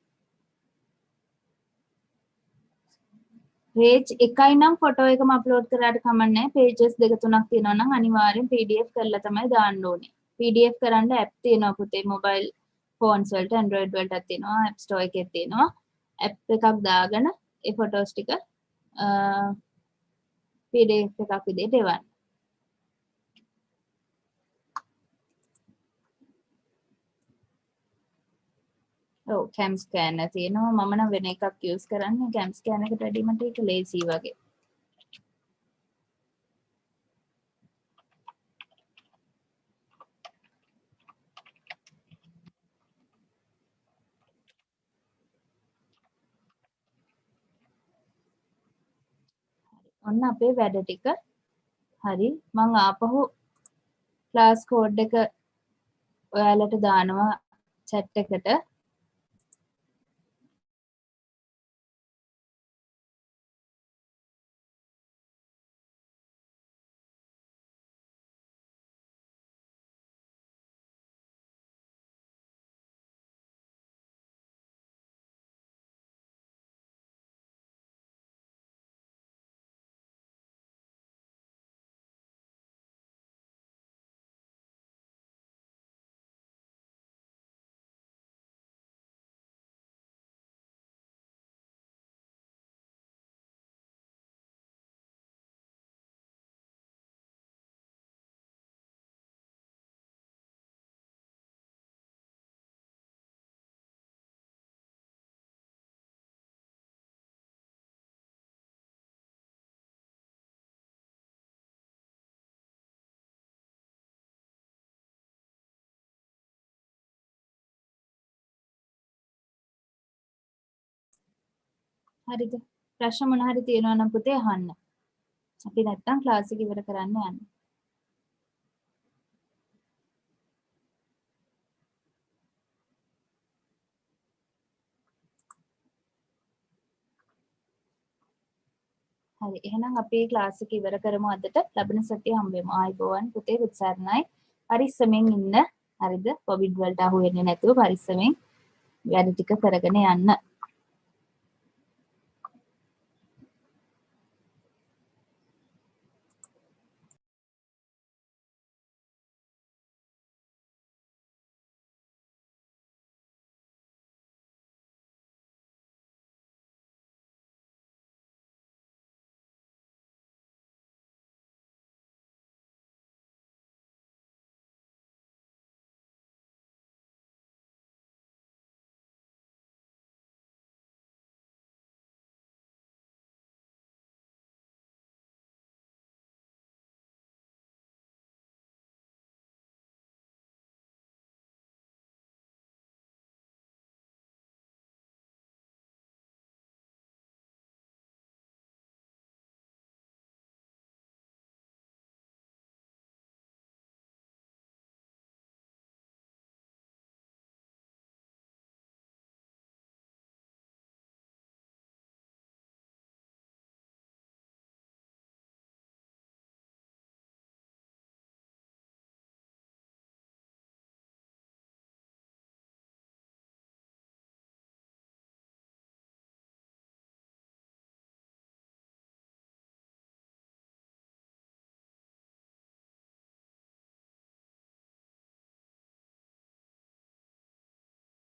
page එකයි නම් ෆොටෝ එකම අප්ලෝඩ් කරාට කමක් නැහැ. pages දෙක තුනක් තියෙනවා නම් අනිවාර්යෙන් PDF කරලා තමයි දාන්න ඕනේ. PDF කරන්න app තියෙනවා පුතේ mobile phones වලට Android වලටත් තියෙනවා. App Store එකේ තියෙනවා. app එකක් දාගෙන ඒ photos ටික PDF එකක් විදිහට එවන්න. ඔව් cam scanner තියෙනවා. මම නම් වෙන එකක් use කරන්නේ. cam scanner එකට වැඩිය මට ඒක lazy වගේ. ඔන්න අපේ වැඩ ටික. හරි මං ආපහු ක්ලාස් කෝඩ් එක ඔයාලට දානවා chat එකට. හරිද? ප්‍රශ්න මොන හරි තියෙනවා නම් පුතේ අහන්න. අපි නැත්තම් ක්ලාස් එක ඉවර කරන්න යන්න. හරි. එහෙනම් අපි ක්ලාස් එක ඉවර කරමු අදට. ලබන සතියේ හම්බෙමු. ආයිබෝවන් පුතේ උත්සාහනයි. පරිස්සමෙන් ඉන්න. හරිද? කොවිඩ් වලට අහු වෙන්නේ නැතුව පරිස්සමෙන් වැඩ ටික කරගෙන යන්න.